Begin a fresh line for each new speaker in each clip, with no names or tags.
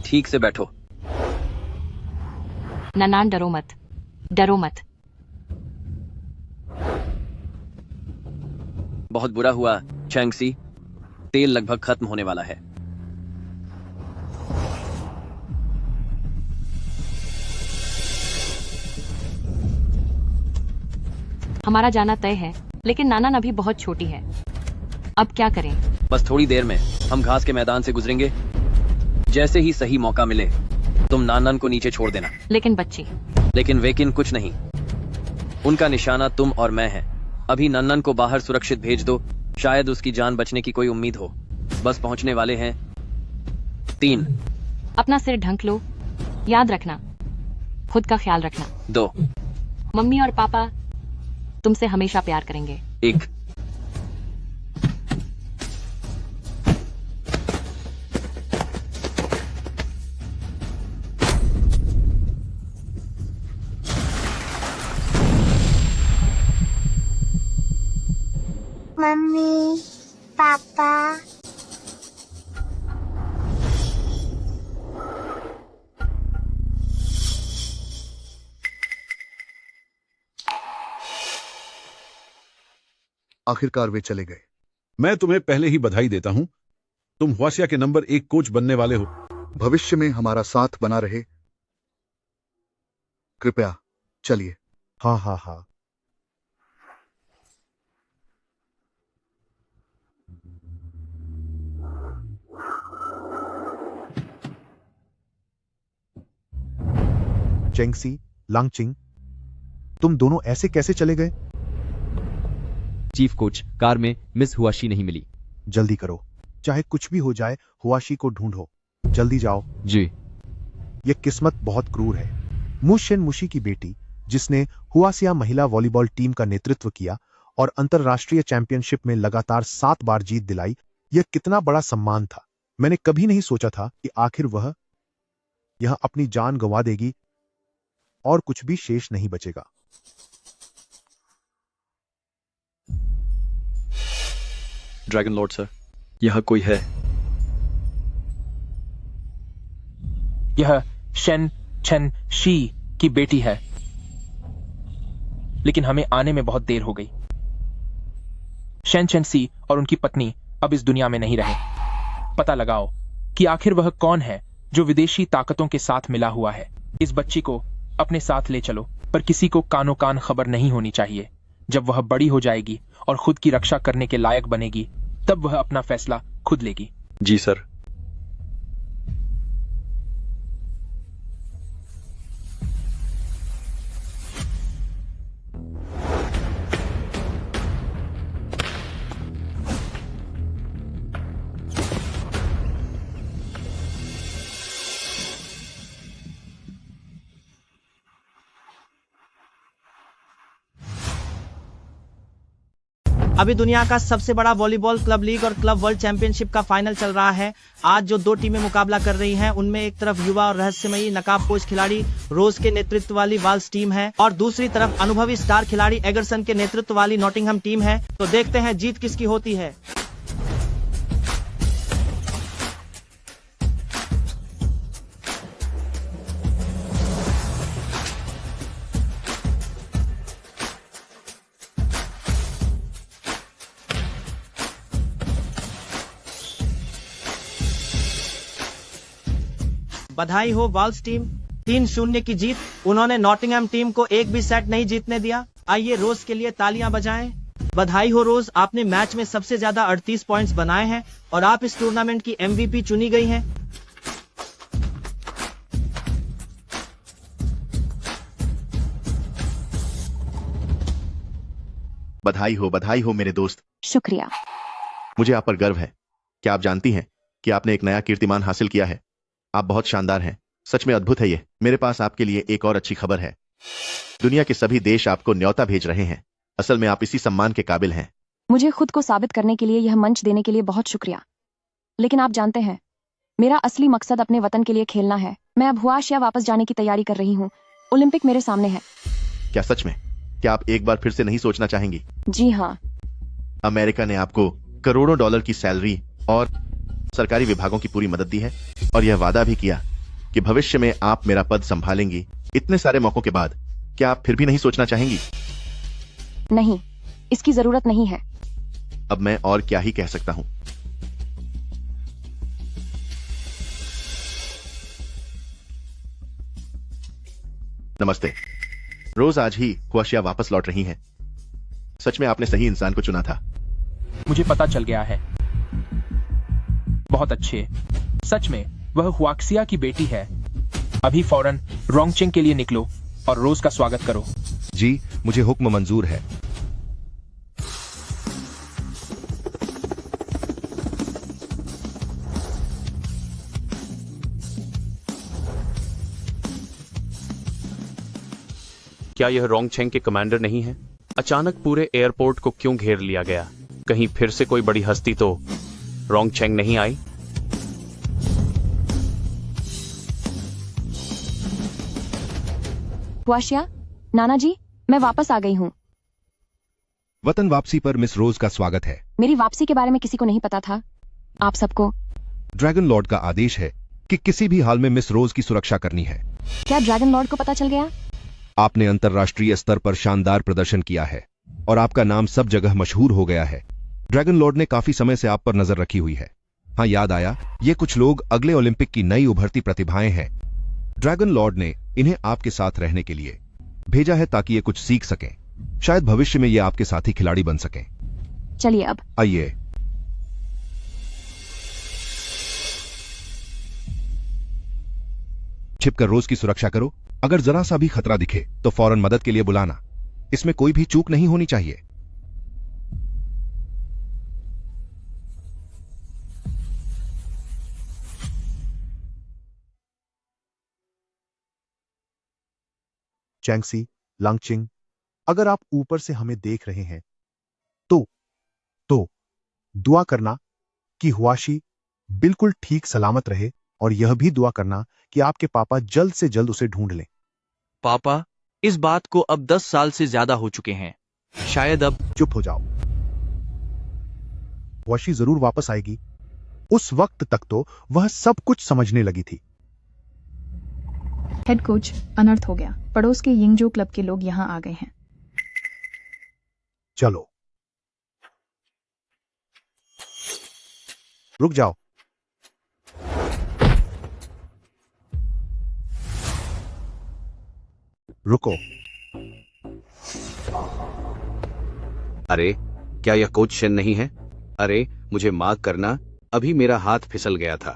ठीक से बैठो।
ननान डरो मत, डरो मत।
बहुत बुरा हुआ चैंगसी, तेल लगभग खत्म होने वाला है।
हमारा जाना तय है, लेकिन नानान अभी बहुत छोटी है। अब क्या करें?
बस थोड़ी देर में हम घास के मैदान से गुजरेंगे। जैसे ही सही मौका मिले तुम नानन को नीचे छोड़ देना।
लेकिन बच्ची।
लेकिन कुछ नहीं, उनका निशाना तुम और मैं है। अभी नन्नन को बाहर सुरक्षित भेज दो, शायद उसकी जान बचने की कोई उम्मीद हो। बस पहुंचने वाले हैं। 3
अपना सिर ढंक लो, याद रखना, खुद का ख्याल रखना।
2
मम्मी और पापा तुमसे हमेशा प्यार करेंगे।
1
मम्मी, पापा।
आखिरकार वे चले गए।
मैं तुम्हें पहले ही बधाई देता हूं। तुम हुआसिया के नंबर 1 कोच बनने वाले हो।
भविष्य में हमारा साथ बना रहे। कृपया चलिए।
हाँ हाँ हाँ। चेंगसी, लांगचिंग, तुम दोनों ऐसे कैसे चले गए?
चीफ कोच, कार में मिस हुआशी नहीं मिली।
जल्दी करो, चाहे कुछ भी हो जाए हुआशी को ढूंढो। जल्दी जाओ।
जी।
ये किस्मत बहुत क्रूर है। मु शेन मुशी की बेटी, जिसने हुआसिया महिला वॉलीबॉल टीम का नेतृत्व किया और अंतरराष्ट्रीय चैंपियनशिप में लगातार 7 बार जीत दिलाई, यह कितना बड़ा सम्मान था। मैंने कभी नहीं सोचा था कि आखिर वह यहां अपनी जान गंवा देगी और कुछ भी शेष नहीं बचेगा।
ड्रैगन लॉर्ड सर, यह कोई है?
यह शेन चेन शी की बेटी है, लेकिन हमें आने में बहुत देर हो गई। शेन चेन सी और उनकी पत्नी अब इस दुनिया में नहीं रहे। पता लगाओ कि आखिर वह कौन है जो विदेशी ताकतों के साथ मिला हुआ है। इस बच्ची को अपने साथ ले चलो, पर किसी को कानो कान खबर नहीं होनी चाहिए। जब वह बड़ी हो जाएगी और खुद की रक्षा करने के लायक बनेगी, तब वह अपना फैसला खुद लेगी।
जी सर।
अभी दुनिया का सबसे बड़ा वॉलीबॉल क्लब लीग और क्लब वर्ल्ड चैंपियनशिप का फाइनल चल रहा है। आज जो 2 टीमें मुकाबला कर रही हैं, उनमें एक तरफ युवा और रहस्यमयी नकाबपोश खिलाड़ी रोज के नेतृत्व वाली वाल्स टीम है और दूसरी तरफ अनुभवी स्टार खिलाड़ी एगरसन के नेतृत्व वाली नॉटिंघम टीम है। तो देखते हैं जीत किसकी होती है। बधाई हो वाल्स टीम, 3-0 की जीत। उन्होंने नॉटिंघम टीम को एक भी सेट नहीं जीतने दिया। आइए रोज के लिए तालियां बजाएं। बधाई हो रोज, आपने मैच में सबसे ज्यादा 38 पॉइंट्स बनाए हैं और आप इस टूर्नामेंट की MVP चुनी गई हैं।
बधाई हो मेरे दोस्त।
शुक्रिया।
मुझे आप पर गर्व है। क्या आप जानती हैं कि आपने एक नया कीर्तिमान हासिल किया है? आप बहुत शानदार हैं, सच में अद्भुत है ये। मेरे पास आपके लिए एक और अच्छी खबर है। दुनिया के सभी देश आपको न्योता भेज रहे हैं। असल में आप इसी सम्मान के काबिल हैं।
मुझे खुद को साबित करने के लिए यह मंच देने के लिए बहुत शुक्रिया, लेकिन आप जानते हैं मेरा असली मकसद अपने वतन के लिए खेलना है। मैं अब हुआशिया वापस जाने की तैयारी कर रही हूँ। ओलंपिक मेरे सामने है।
क्या सच में? क्या आप एक बार फिर से नहीं सोचना चाहेंगी?
जी हाँ।
अमेरिका ने आपको करोड़ों डॉलर की सैलरी और सरकारी विभागों की पूरी मदद दी है और यह वादा भी किया कि भविष्य में आप मेरा पद संभालेंगी। इतने सारे मौकों के बाद क्या आप फिर भी नहीं सोचना चाहेंगी?
नहीं, इसकी जरूरत नहीं है।
अब मैं और क्या ही कह सकता हूं। नमस्ते। रोज आज ही हुआशिया वापस लौट रही हैं। सच में आपने सही इंसान को चुना था।
मुझे पता चल गया है। बहुत अच्छे। सच में वह हुआक्सिया की बेटी है। अभी फौरन रोंगचेंग के लिए निकलो और रोज का स्वागत करो।
जी, मुझे हुक्म मंजूर है।
क्या यह रोंगचेंग के कमांडर नहीं है? अचानक पूरे एयरपोर्ट को क्यों घेर लिया गया? कहीं फिर से कोई बड़ी हस्ती तो रोंगचेंग नहीं आई?
हुआशिया, नाना जी, मैं वापस आ गई हूँ।
वतन वापसी पर मिस रोज का स्वागत है।
मेरी वापसी के बारे में किसी को नहीं पता था। आप सबको।
ड्रैगन लॉर्ड का आदेश है कि किसी भी हाल में मिस रोज की सुरक्षा करनी है।
क्या ड्रैगन लॉर्ड को पता चल गया?
आपने अंतर्राष्ट्रीय स्तर पर शानदार प्रदर्शन किया है और आपका नाम सब जगह मशहूर हो गया है। ड्रैगन लॉर्ड ने काफी समय से आप पर नजर रखी हुई है। हाँ, याद आया, ये कुछ लोग अगले ओलंपिक की नई उभरती प्रतिभाएं हैं। ड्रैगन लॉर्ड ने इन्हें आपके साथ रहने के लिए भेजा है ताकि ये कुछ सीख सकें। शायद भविष्य में ये आपके साथी खिलाड़ी बन सकें।
चलिए अब।
आइए। छिपकर रोज की सुरक्षा करो। अगर जरा सा भी खतरा दिखे तो फौरन मदद के लिए बुलाना। इसमें कोई भी चूक नहीं होनी चाहिए। चैंगसी, लांगचिंग, अगर आप ऊपर से हमें देख रहे हैं तो दुआ करना कि हुआशी बिल्कुल ठीक सलामत रहे और यह भी दुआ करना कि आपके पापा जल्द से जल्द उसे ढूंढ लें।
पापा, इस बात को अब 10 साल से ज्यादा हो चुके हैं। शायद अब।
चुप हो जाओ। हुआशी जरूर वापस आएगी। उस वक्त तक तो वह सब कुछ समझने लगी थी।
हेड कोच, अनर्थ हो गया। पड़ोस के यिंगजो क्लब के लोग यहां आ गए हैं।
चलो, रुक जाओ। रुको।
अरे, क्या यह कोच शेन नहीं है? अरे, मुझे माफ करना, अभी मेरा हाथ फिसल गया था।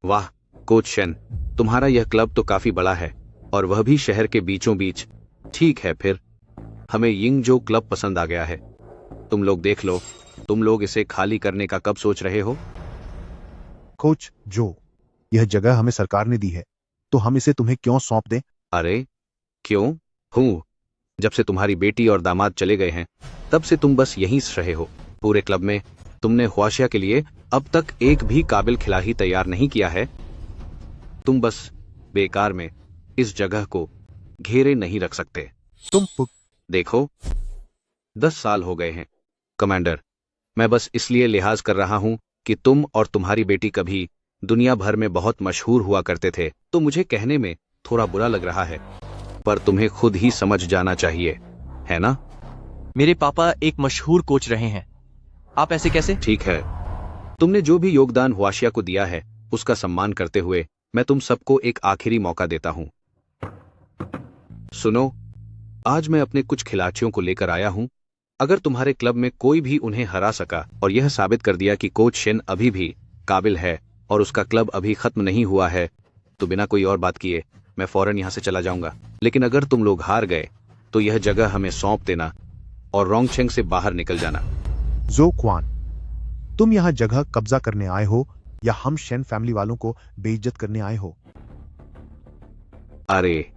वाह, कोच शेन, तुम्हारा यह क्लब तो काफी बड़ा है और वह भी शहर के बीचों बीच। ठीक है, फिर हमें यिंगजो क्लब पसंद आ गया है। तुम लोग देख लो, तुम लोग इसे खाली करने का कब सोच रहे हो?
कोच जो, यह जगह हमें सरकार ने दी है, तो हम इसे तुम्हें क्यों सौंप दें?
अरे, क्यों? हूं, जब से तुम्हारी बेटी और दामाद चले गए हैं, तब से तुम बस यहीं रहे हो। पूरे क्लब में तुमने हुआशिया के लिए अब तक एक भी काबिल खिलाड़ी तैयार नहीं किया है। तुम बस बेकार में इस जगह को घेरे नहीं रख सकते।
तुम
देखो, 10 साल हो गए हैं। कमांडर, मैं बस इसलिए लिहाज कर रहा हूं कि तुम और तुम्हारी बेटी कभी दुनिया भर में बहुत मशहूर हुआ करते थे, तो मुझे कहने में थोड़ा बुरा लग रहा है, पर तुम्हें खुद ही समझ जाना चाहिए, है ना?
मेरे पापा एक मशहूर कोच रहे हैं। आप ऐसे कैसे?
ठीक है, तुमने जो भी योगदान हुआशिया को दिया है, उसका सम्मान करते हुए मैं तुम सबको एक आखिरी मौका देता हूं। सुनो, आज मैं अपने कुछ खिलाड़ियों को लेकर आया हूं। अगर तुम्हारे क्लब में कोई भी उन्हें हरा सका और यह साबित कर दिया कि कोच शेन अभी भी काबिल है और उसका क्लब अभी खत्म नहीं हुआ है, तो बिना कोई और बात किए मैं फौरन यहां से चला जाऊंगा। लेकिन अगर तुम लोग हार गए तो यह जगह हमें सौंप देना और रोंगचेंग से बाहर निकल जाना।
जो क्वान, तुम यहां जगह कब्जा करने आए हो या हम शेन फैमिली वालों को बेइज्जत करने आए हो?
अरे,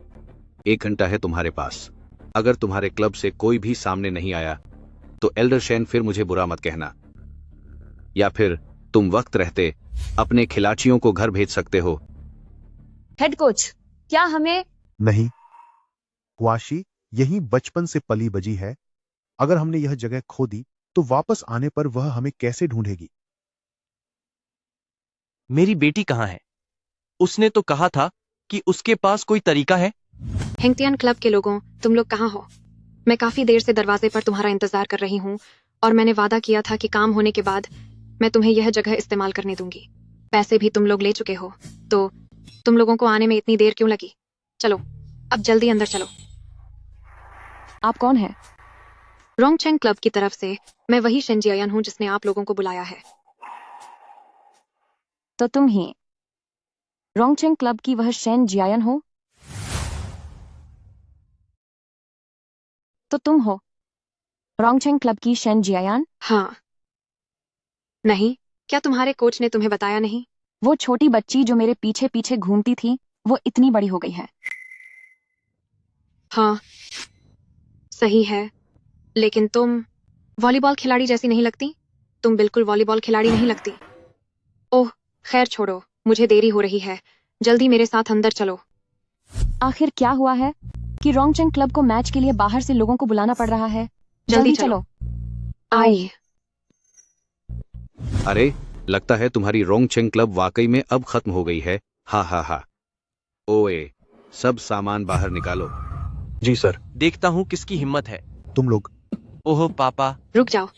1 घंटा है तुम्हारे पास। अगर तुम्हारे क्लब से कोई भी सामने नहीं आया तो एल्डर शेन फिर मुझे बुरा मत कहना, या फिर तुम वक्त रहते अपने खिलाड़ियों को घर भेज सकते हो।
हेड कोच, क्या हमें?
नहीं, हुआशी यही बचपन से पली बजी है। अगर हमने यह जगह खो दी तो वापस आने पर वह हमें कैसे ढूंढेगी?
मेरी बेटी कहां है? उसने तो कहा था कि उसके पास कोई तरीका है।
हेंगटियन क्लब के लोगों, तुम लोग कहाँ हो? मैं काफी देर से दरवाजे पर तुम्हारा इंतजार कर रही हूँ और मैंने वादा किया था कि काम होने के बाद मैं तुम्हें यह जगह इस्तेमाल करने दूंगी। पैसे भी तुम लोग ले चुके हो, तो तुम लोगों को आने में इतनी देर क्यों लगी? चलो, अब जल्दी अंदर चलो। आप कौन हैं? रोंगचेंग क्लब की तरफ से मैं वही शेन जियान हूँ जिसने आप लोगों को बुलाया है। तो तुम ही रोंगचेंग क्लब की वह शेन जियान हो? तो तुम हो रोंगचेंग क्लब की शेन जियान? हाँ। नहीं, क्या तुम्हारे कोच ने तुम्हें बताया नहीं? वो छोटी बच्ची जो मेरे पीछे पीछे घूमती थी, वो इतनी बड़ी हो गई है। हाँ, सही है, लेकिन तुम वॉलीबॉल खिलाड़ी जैसी नहीं लगती। तुम बिल्कुल वॉलीबॉल खिलाड़ी नहीं लगती। ओह, खैर छोड़ो, मुझे देरी हो रही है। जल्दी मेरे साथ अंदर चलो। आखिर क्या हुआ है कि रोंगचेंग क्लब को मैच के लिए बाहर से लोगों को बुलाना पड़ रहा है? जल्दी चलो। आई।
अरे, लगता है तुम्हारी रोंगचेंग क्लब वाकई में अब खत्म हो गई है। हा हा हा। ओए, सब सामान बाहर निकालो।
जी सर।
देखता हूँ किसकी हिम्मत है।
तुम लोग।
ओह पापा।
रुक जाओ।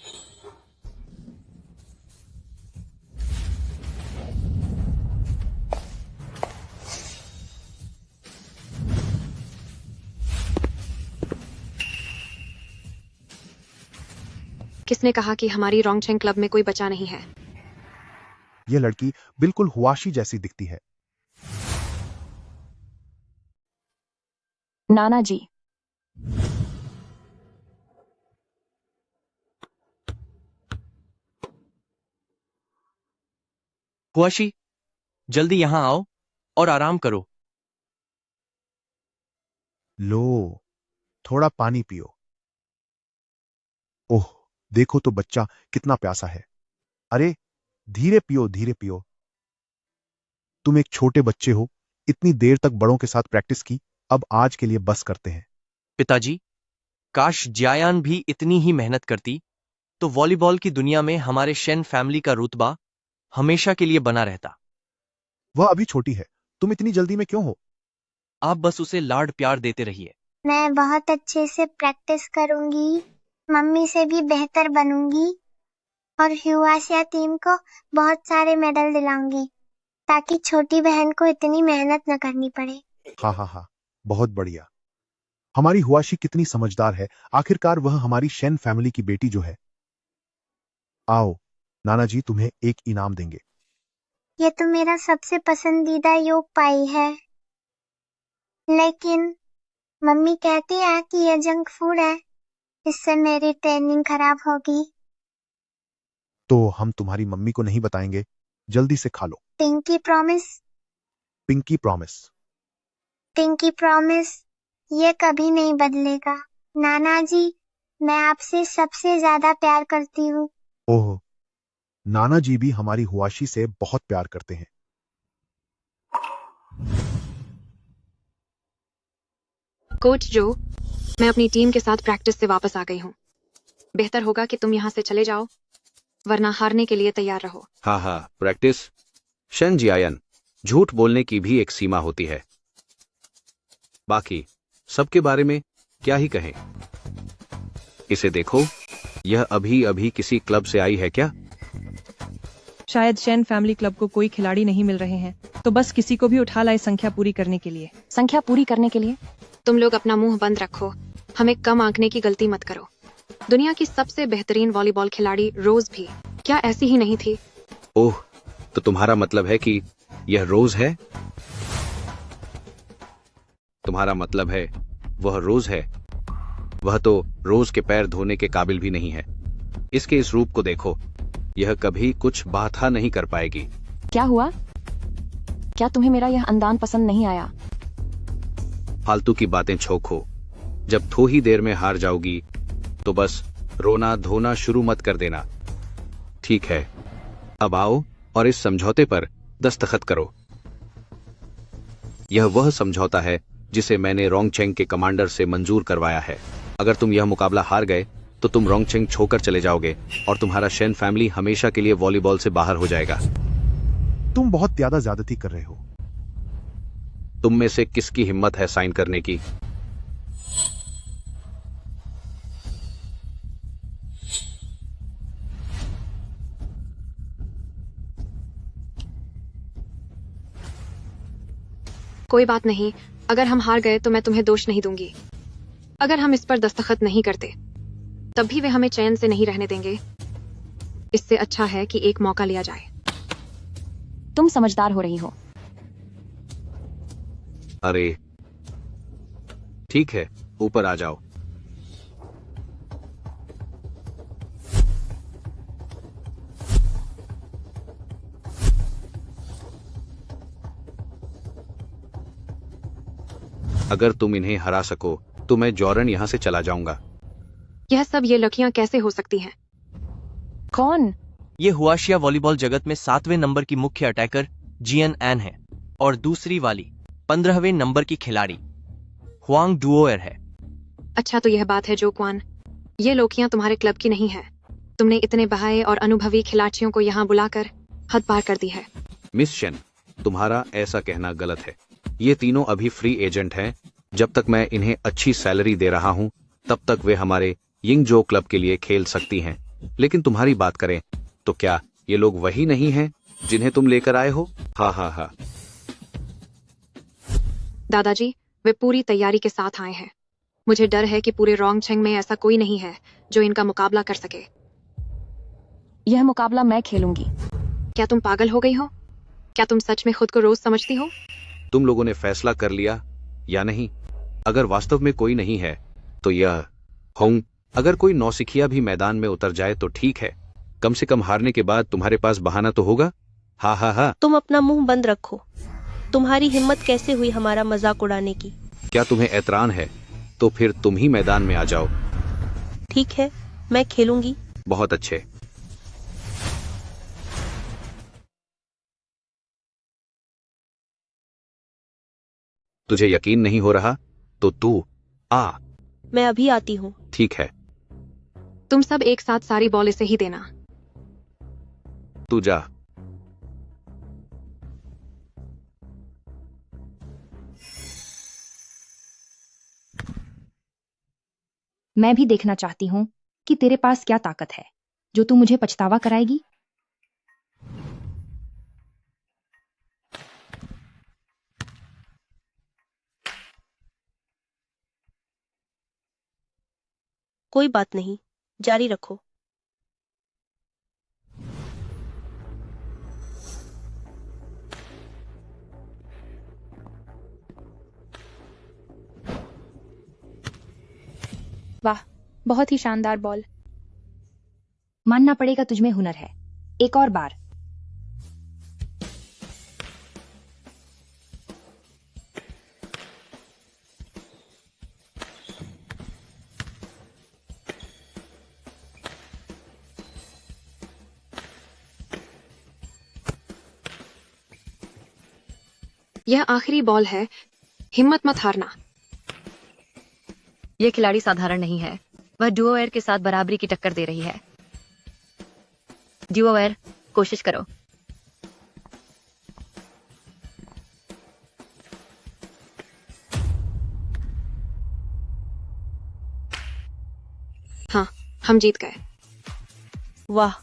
किसने कहा कि हमारी रोंगचेंग क्लब में कोई बचा नहीं है?
ये लड़की बिल्कुल हुआशी जैसी दिखती है।
नाना जी।
हुआशी, जल्दी यहाँ आओ और आराम करो।
लो, थोड़ा पानी पियो। ओह, देखो तो बच्चा कितना प्यासा है। अरे, धीरे पियो, धीरे पियो। तुम एक छोटे बच्चे हो, इतनी देर तक बड़ों के साथ प्रैक्टिस की, अब आज के लिए बस करते हैं।
पिताजी, काश जियान भी इतनी ही मेहनत करती तो वॉलीबॉल की दुनिया में हमारे शेन फैमिली का रुतबा हमेशा के लिए बना रहता।
वह अभी छोटी है, तुम इतनी जल्दी में क्यों हो?
आप बस उसे लाड प्यार देते रहिए।
मैं बहुत अच्छे से प्रैक्टिस करूंगी, मम्मी से भी बेहतर बनूंगी और हुआशिया टीम को बहुत सारे मेडल दिलाऊंगी ताकि छोटी बहन को इतनी मेहनत न करनी पड़े।
हाँ हाँ हाँ, बहुत बढ़िया। हमारी हुआशी कितनी समझदार है, आखिरकार वह हमारी शेन फैमिली की बेटी जो है। आओ, नाना जी तुम्हें एक इनाम देंगे।
ये तो मेरा सबसे पसंदीदा योग पाई है, लेकिन मम्मी कहती है कि यह जंक फूड है, इससे मेरी ट्रेनिंग खराब होगी।
तो हम तुम्हारी मम्मी को नहीं बताएंगे, जल्दी से खा लो।
Pinky promise.
Pinky promise.
Pinky promise, ये कभी नहीं बदलेगा। नाना जी, मैं आपसे सबसे ज्यादा प्यार करती हूँ।
ओह, नाना जी भी हमारी हुआशी से बहुत प्यार करते हैं।
कोच जो, मैं अपनी टीम के साथ प्रैक्टिस से वापस आ गई हूँ। बेहतर होगा कि तुम यहाँ से चले जाओ, वरना हारने के लिए तैयार रहो।
हाँ हाँ, प्रैक्टिस। शेन जियान, झूठ बोलने की भी एक सीमा होती है। बाकी सबके बारे में क्या ही कहें। इसे देखो, यह अभी अभी किसी क्लब से आई है क्या?
शायद शेन फैमिली क्लब को कोई खिलाड़ी नहीं मिल रहे हैं, तो बस किसी को भी उठा लाए संख्या पूरी करने के लिए।
संख्या पूरी करने के लिए? तुम लोग अपना मुंह बंद रखो, हमें कम आंकने की गलती मत करो। दुनिया की सबसे बेहतरीन वॉलीबॉल खिलाड़ी रोज भी क्या ऐसी ही नहीं थी?
ओह, तो तुम्हारा मतलब है कि यह रोज है? तुम्हारा मतलब है वह रोज है? वह तो रोज के पैर धोने के काबिल भी नहीं है। इसके इस रूप को देखो, यह कभी कुछ बाथा नहीं कर पाएगी।
क्या हुआ? क्या तुम्हें मेरा यह अंदाज पसंद नहीं आया?
फालतू की बातें छोड़ो। जब थोड़ी देर में हार जाओगी तो बस रोना धोना शुरू मत कर देना, ठीक है? अब आओ और इस समझौते पर दस्तखत करो। यह वह समझौता है जिसे मैंने रोंगचेंग के कमांडर से मंजूर करवाया है। अगर तुम यह मुकाबला हार गए तो तुम रोंगचेंग छोड़कर चले जाओगे और तुम्हारा शेन फैमिली हमेशा के लिए वॉलीबॉल से बाहर हो जाएगा।
तुम बहुत ज्यादा ज्यादती कर रहे हो।
तुम में से किसकी हिम्मत है साइन करने की?
कोई बात नहीं, अगर हम हार गए तो मैं तुम्हें दोष नहीं दूंगी। अगर हम इस पर दस्तखत नहीं करते तब भी वे हमें चैन से नहीं रहने देंगे। इससे अच्छा है कि एक मौका लिया जाए।
तुम समझदार हो रही हो।
अरे ठीक है, ऊपर आ जाओ। अगर तुम इन्हें हरा सको तो मैं जॉर्डन यहां से चला जाऊंगा।
यह सब ये लड़कियां कैसे हो सकती हैं?
कौन?
ये हुआशिया वॉलीबॉल जगत में 7वें नंबर की मुख्य अटैकर जियन एन है और दूसरी वाली 15वें नंबर की खिलाड़ी हुआंग डुओएर है।
अच्छा, तो यह बात है जो क्वान, ये लड़कियां तुम्हारे क्लब की नहीं है। तुमने इतने बहाए और अनुभवी खिलाड़ियों को यहाँ बुलाकर हद पार कर दी है।
मिस शेन, तुम्हारा ऐसा कहना गलत है। ये तीनों अभी फ्री एजेंट हैं। जब तक मैं इन्हें अच्छी सैलरी दे रहा हूं तब तक वे हमारे यिंगजो क्लब के लिए खेल सकती हैं। लेकिन तुम्हारी बात करें तो क्या ये लोग वही नहीं हैं जिन्हें तुम लेकर आए हो? हाँ हाँ हाँ।
दादाजी, वे पूरी तैयारी के साथ आए हैं। मुझे डर है कि पूरे रोंगछेंग में ऐसा कोई नहीं है जो इनका मुकाबला कर सके।
यह मुकाबला मैं खेलूंगी।
क्या तुम पागल हो गई हो? क्या तुम सच में खुद को रोज समझती हो?
तुम लोगों ने फैसला कर लिया या नहीं? अगर वास्तव में कोई नहीं है तो यह होंग। अगर कोई नौसिखिया भी मैदान में उतर जाए तो ठीक है, कम से कम हारने के बाद तुम्हारे पास बहाना तो होगा। हाँ हाँ हाँ।
तुम अपना मुंह बंद रखो। तुम्हारी हिम्मत कैसे हुई हमारा मजाक उड़ाने की?
क्या तुम्हें ऐतरान है? तो फिर तुम ही मैदान में आ जाओ।
ठीक है, मैं खेलूंगी।
बहुत अच्छे। तुझे यकीन नहीं हो रहा तो तू आ।
मैं अभी आती हूँ।
ठीक है,
तुम सब एक साथ सारी बॉल इसे ही देना।
तू जा।
मैं भी देखना चाहती हूँ कि तेरे पास क्या ताकत है जो तू मुझे पछतावा कराएगी।
कोई बात नहीं, जारी रखो।
वाह, बहुत ही शानदार बॉल। मानना पड़ेगा तुझमें हुनर है। एक और बार।
यह आखिरी बॉल है, हिम्मत मत हारना।
ये खिलाड़ी साधारण नहीं है। वह डुओएर के साथ बराबरी की टक्कर दे रही है। डुओएर, कोशिश करो।
हाँ, हम जीत गए।
वाह।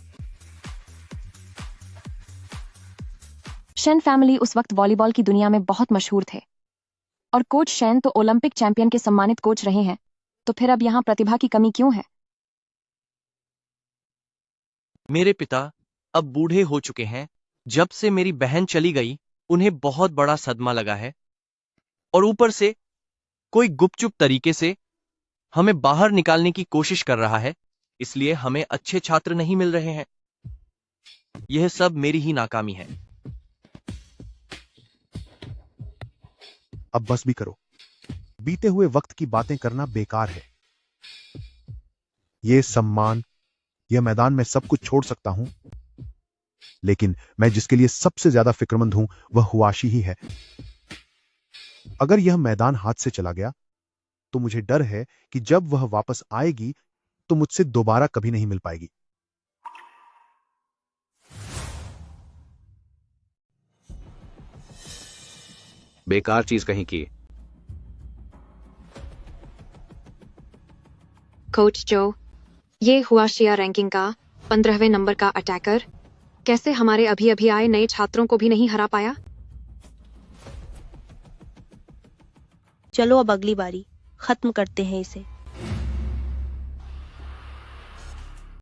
शेन फैमिली उस वक्त वॉलीबॉल की दुनिया में बहुत मशहूर थे और कोच शेन तो ओलंपिक चैंपियन के सम्मानित कोच रहे हैं, तो फिर अब यहाँ प्रतिभा की कमी क्यों है?
मेरे पिता अब बूढ़े हो चुके हैं। जब से मेरी बहन चली गई उन्हें बहुत बड़ा सदमा लगा है और ऊपर से कोई गुपचुप तरीके से हमें बाहर निकालने की कोशिश कर रहा है। इसलिए हमें अच्छे छात्र नहीं मिल रहे हैं। यह सब मेरी ही नाकामी है।
अब बस भी करो। बीते हुए वक्त की बातें करना बेकार है। ये सम्मान, यह मैदान में सब कुछ छोड़ सकता हूं, लेकिन मैं जिसके लिए सबसे ज्यादा फिक्रमंद हूं वह हुआशी ही है। अगर यह मैदान हाथ से चला गया तो मुझे डर है कि जब वह वापस आएगी तो मुझसे दोबारा कभी नहीं मिल पाएगी।
बेकार चीज कहीं की।
कोच जो, ये हुआ शिया रैंकिंग का 15वें नंबर का अटैकर कैसे हमारे अभी अभी आए नए छात्रों को भी नहीं हरा पाया?
चलो अब अगली बारी खत्म करते हैं इसे।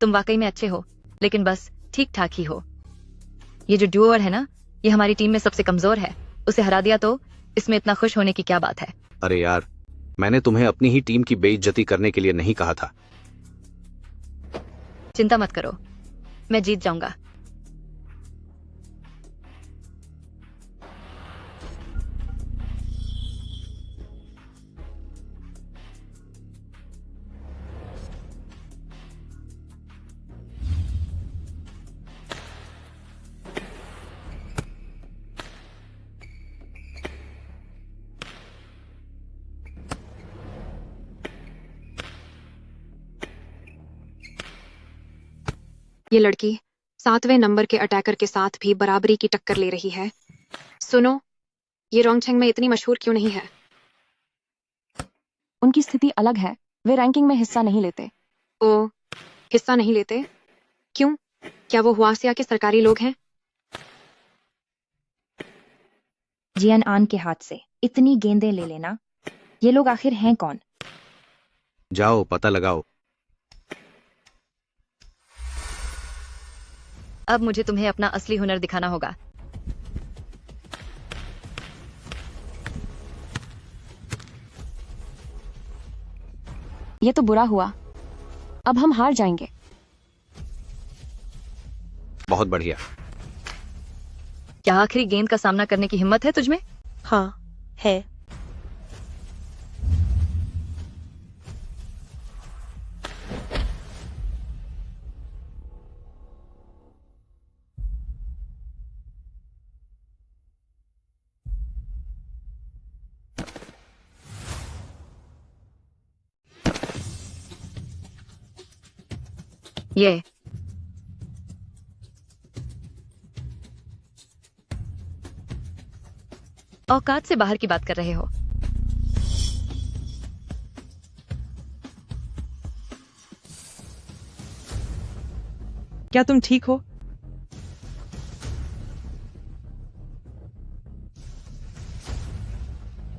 तुम वाकई में अच्छे हो, लेकिन बस ठीक ठाक ही हो। ये जो डुओर है ना, ये हमारी टीम में सबसे कमजोर है। उसे हरा दिया तो इसमें इतना खुश होने की क्या बात है?
अरे यार, मैंने तुम्हें अपनी ही टीम की बेइज्जती करने के लिए नहीं कहा था।
चिंता मत करो, मैं जीत जाऊंगा।
ये लड़की 7वें नंबर के अटैकर के साथ भी बराबरी की टक्कर ले रही है। सुनो, ये रोंगछेंग में इतनी मशहूर क्यों नहीं है?
उनकी स्थिति अलग है, वे रैंकिंग में हिस्सा नहीं लेते।
ओ, हिस्सा नहीं लेते? क्यों? क्या वो हुआसिया के सरकारी लोग हैं?
जियान आन के हाथ से इतनी गेंदें ले लेना, ये लोग आखिर हैं कौन?
जाओ पता लगाओ।
अब मुझे तुम्हें अपना असली हुनर दिखाना होगा।
ये तो बुरा हुआ, अब हम हार जाएंगे।
बहुत बढ़िया।
क्या आखिरी गेंद का सामना करने की हिम्मत है तुझमें?
हाँ, है।
ये औकात से बाहर की बात कर रहे हो।
क्या तुम ठीक हो?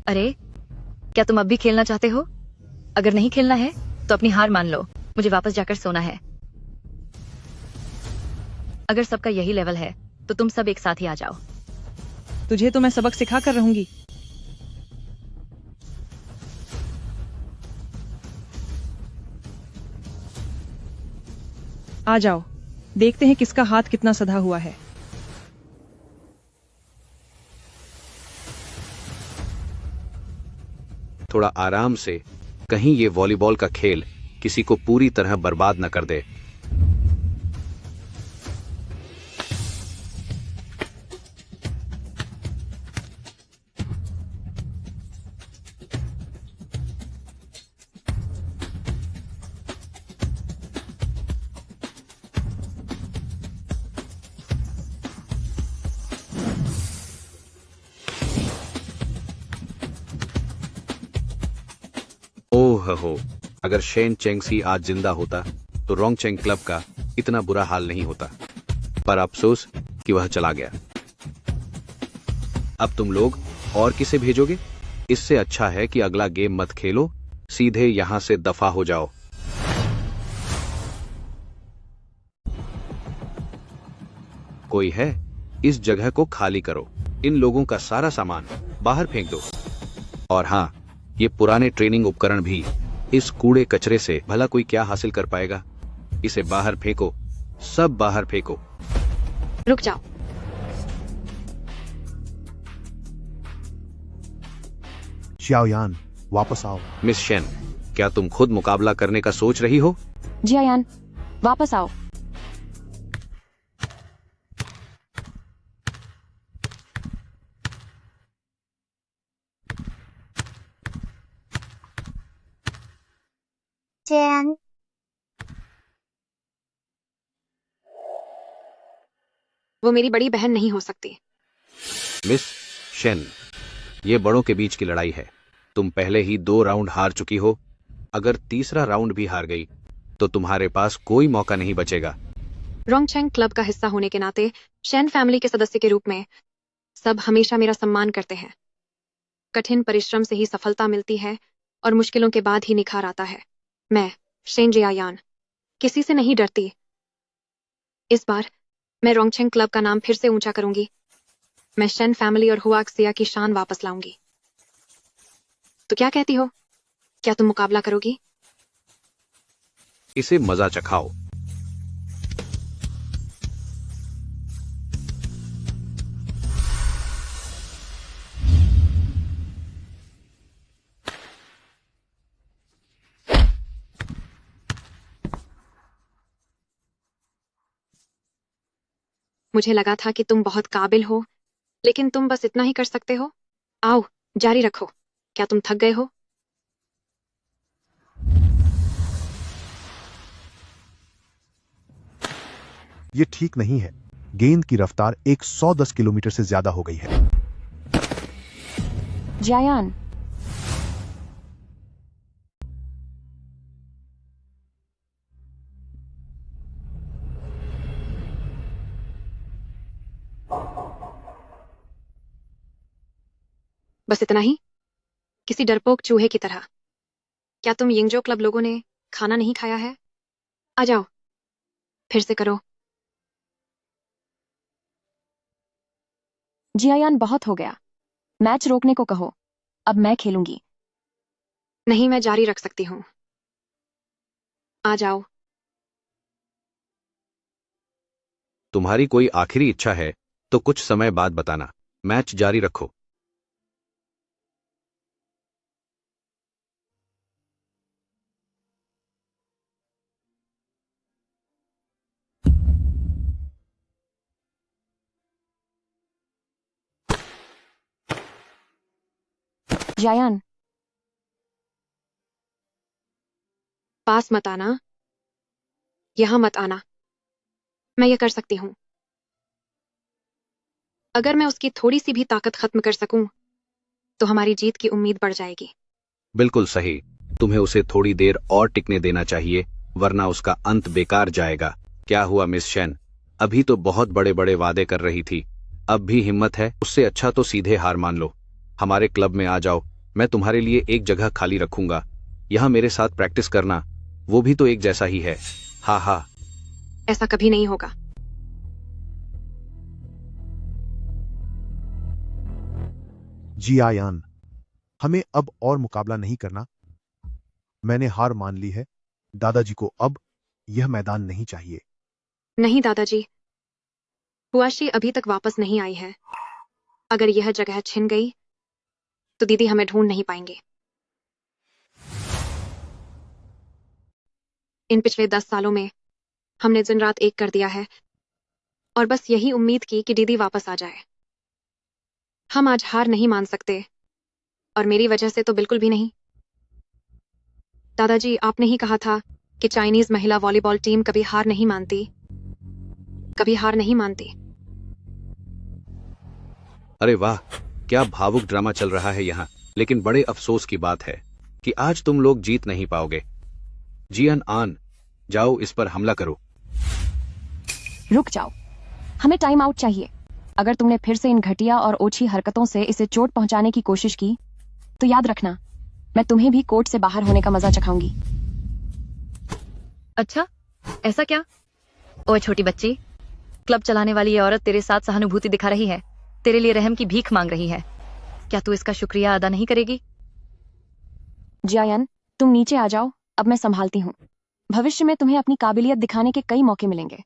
अरे, क्या तुम अब भी खेलना चाहते हो? अगर नहीं खेलना है तो अपनी हार मान लो। मुझे वापस जाकर सोना है। अगर सबका यही लेवल है तो तुम सब एक साथ ही आ जाओ।
तुझे तो मैं सबक सिखा कर रहूंगी। आ जाओ, देखते हैं किसका हाथ कितना सधा हुआ है।
थोड़ा आराम से, कहीं ये वॉलीबॉल का खेल किसी को पूरी तरह बर्बाद न कर दे। ओह हो, अगर शेन चेंगसी आज जिंदा होता तो रोंगचेंग क्लब का इतना बुरा हाल नहीं होता। पर अफसोस कि वह चला गया। अब तुम लोग और किसे भेजोगे? इससे अच्छा है कि अगला गेम मत खेलो, सीधे यहां से दफा हो जाओ। कोई है? इस जगह को खाली करो। इन लोगों का सारा सामान बाहर फेंक दो। और हाँ, ये पुराने ट्रेनिंग उपकरण भी। इस कूड़े कचरे से भला कोई क्या हासिल कर पाएगा? इसे बाहर फेंको, सब बाहर फेंको।
रुक जाओ।
xiaoyan, वापस आओ।
मिस शेन, क्या तुम खुद मुकाबला करने का सोच रही हो?
जियान, वापस आओ।
जयन,
वो मेरी बड़ी बहन नहीं हो सकती।
मिस शेन, ये बड़ों के बीच की लड़ाई है। तुम पहले ही 2 राउंड हार चुकी हो। अगर तीसरा राउंड भी हार गई तो तुम्हारे पास कोई मौका नहीं बचेगा।
रोंगचेंग क्लब का हिस्सा होने के नाते शेन फैमिली के सदस्य के रूप में सब हमेशा मेरा सम्मान करते हैं। कठिन परिश्रम से ही सफलता मिलती है और मुश्किलों के बाद ही निखार आता है। मैं शेन जियायान किसी से नहीं डरती। इस बार मैं रोंगचेंग क्लब का नाम फिर से ऊंचा करूंगी। मैं शेन फैमिली और हुआक्सिया की शान वापस लाऊंगी। तो क्या कहती हो, क्या तुम मुकाबला करोगी?
इसे मजा चखाओ।
मुझे लगा था कि तुम बहुत काबिल हो, लेकिन तुम बस इतना ही कर सकते हो। आओ, जारी रखो। क्या तुम थक गए हो?
ये ठीक नहीं है। गेंद की रफ्तार 110 किलोमीटर से ज्यादा हो गई है।
जियायान,
बस इतना ही? किसी डरपोक चूहे की तरह। क्या तुम यिंगजो क्लब लोगों ने खाना नहीं खाया है? आ जाओ, फिर से करो।
जियायान, बहुत हो गया। मैच रोकने को कहो। अब मैं खेलूंगी।
नहीं, मैं जारी रख सकती हूँ। आ जाओ।
तुम्हारी कोई आखिरी इच्छा है तो कुछ समय बाद बताना। मैच जारी रखो।
जियायान,
पास मत आना। यहां मत आना। मैं ये कर सकती हूँ। अगर मैं उसकी थोड़ी सी भी ताकत खत्म कर सकूं, तो हमारी जीत की उम्मीद बढ़ जाएगी।
बिल्कुल सही। तुम्हें उसे थोड़ी देर और टिकने देना चाहिए, वरना उसका अंत बेकार जाएगा। क्या हुआ मिस शेन? अभी तो बहुत बड़े बड़े वादे कर रही थी। अब भी हिम्मत है? उससे अच्छा तो सीधे हार मान लो। हमारे क्लब में आ जाओ। मैं तुम्हारे लिए एक जगह खाली रखूंगा। यहाँ मेरे साथ प्रैक्टिस करना। वो भी तो एक जैसा ही है। हा हा।
ऐसा कभी नहीं होगा।
जियायान, हमें अब और मुकाबला नहीं करना। मैंने हार मान ली है। दादाजी को अब यह मैदान नहीं चाहिए।
नहीं दादाजी, हुआशी अभी तक वापस नहीं आई है। अगर यह जगह छिन गई तो दीदी हमें ढूंढ नहीं पाएंगे। इन पिछले 10 सालों में हमने दिन रात एक कर दिया है और बस यही उम्मीद की कि दीदी वापस आ जाए। हम आज हार नहीं मान सकते, और मेरी वजह से तो बिल्कुल भी नहीं। दादाजी, आपने ही कहा था कि चाइनीज महिला वॉलीबॉल टीम कभी हार नहीं मानती, कभी हार नहीं मानती।
अरे वाह, क्या भावुक ड्रामा चल रहा है यहाँ। लेकिन बड़े अफसोस की बात है कि आज तुम लोग जीत नहीं पाओगे। जियान आन, जाओ इस पर हमला करो।
रुक जाओ, हमें टाइम आउट चाहिए। अगर तुमने फिर से इन घटिया और ओछी हरकतों से इसे चोट पहुंचाने की कोशिश की तो याद रखना, मैं तुम्हें भी कोर्ट से बाहर होने का मजा चखाऊंगी।
अच्छा, ऐसा क्या? ओए छोटी बच्ची, क्लब चलाने वाली ये औरत तेरे साथ सहानुभूति दिखा रही है, तेरे लिए रहम की भीख मांग रही है। क्या तू इसका शुक्रिया अदा नहीं करेगी?
जियायान, तुम नीचे आ जाओ, अब मैं संभालती हूँ। भविष्य में तुम्हें अपनी काबिलियत दिखाने के कई मौके मिलेंगे।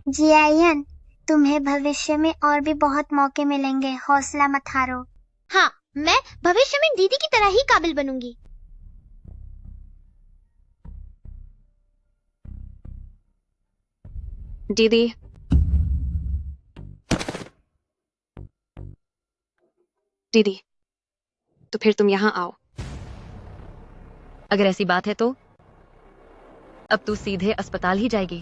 जियायन, तुम्हें भविष्य में और भी बहुत मौके मिलेंगे। हौसला मत हारो।
हाँ, मैं भविष्य में दीदी की तरह ही काबिल बनूंगी।
दीदी, दीदी, तो फिर तुम यहाँ आओ।
अगर ऐसी बात है तो अब तू सीधे अस्पताल ही जाएगी।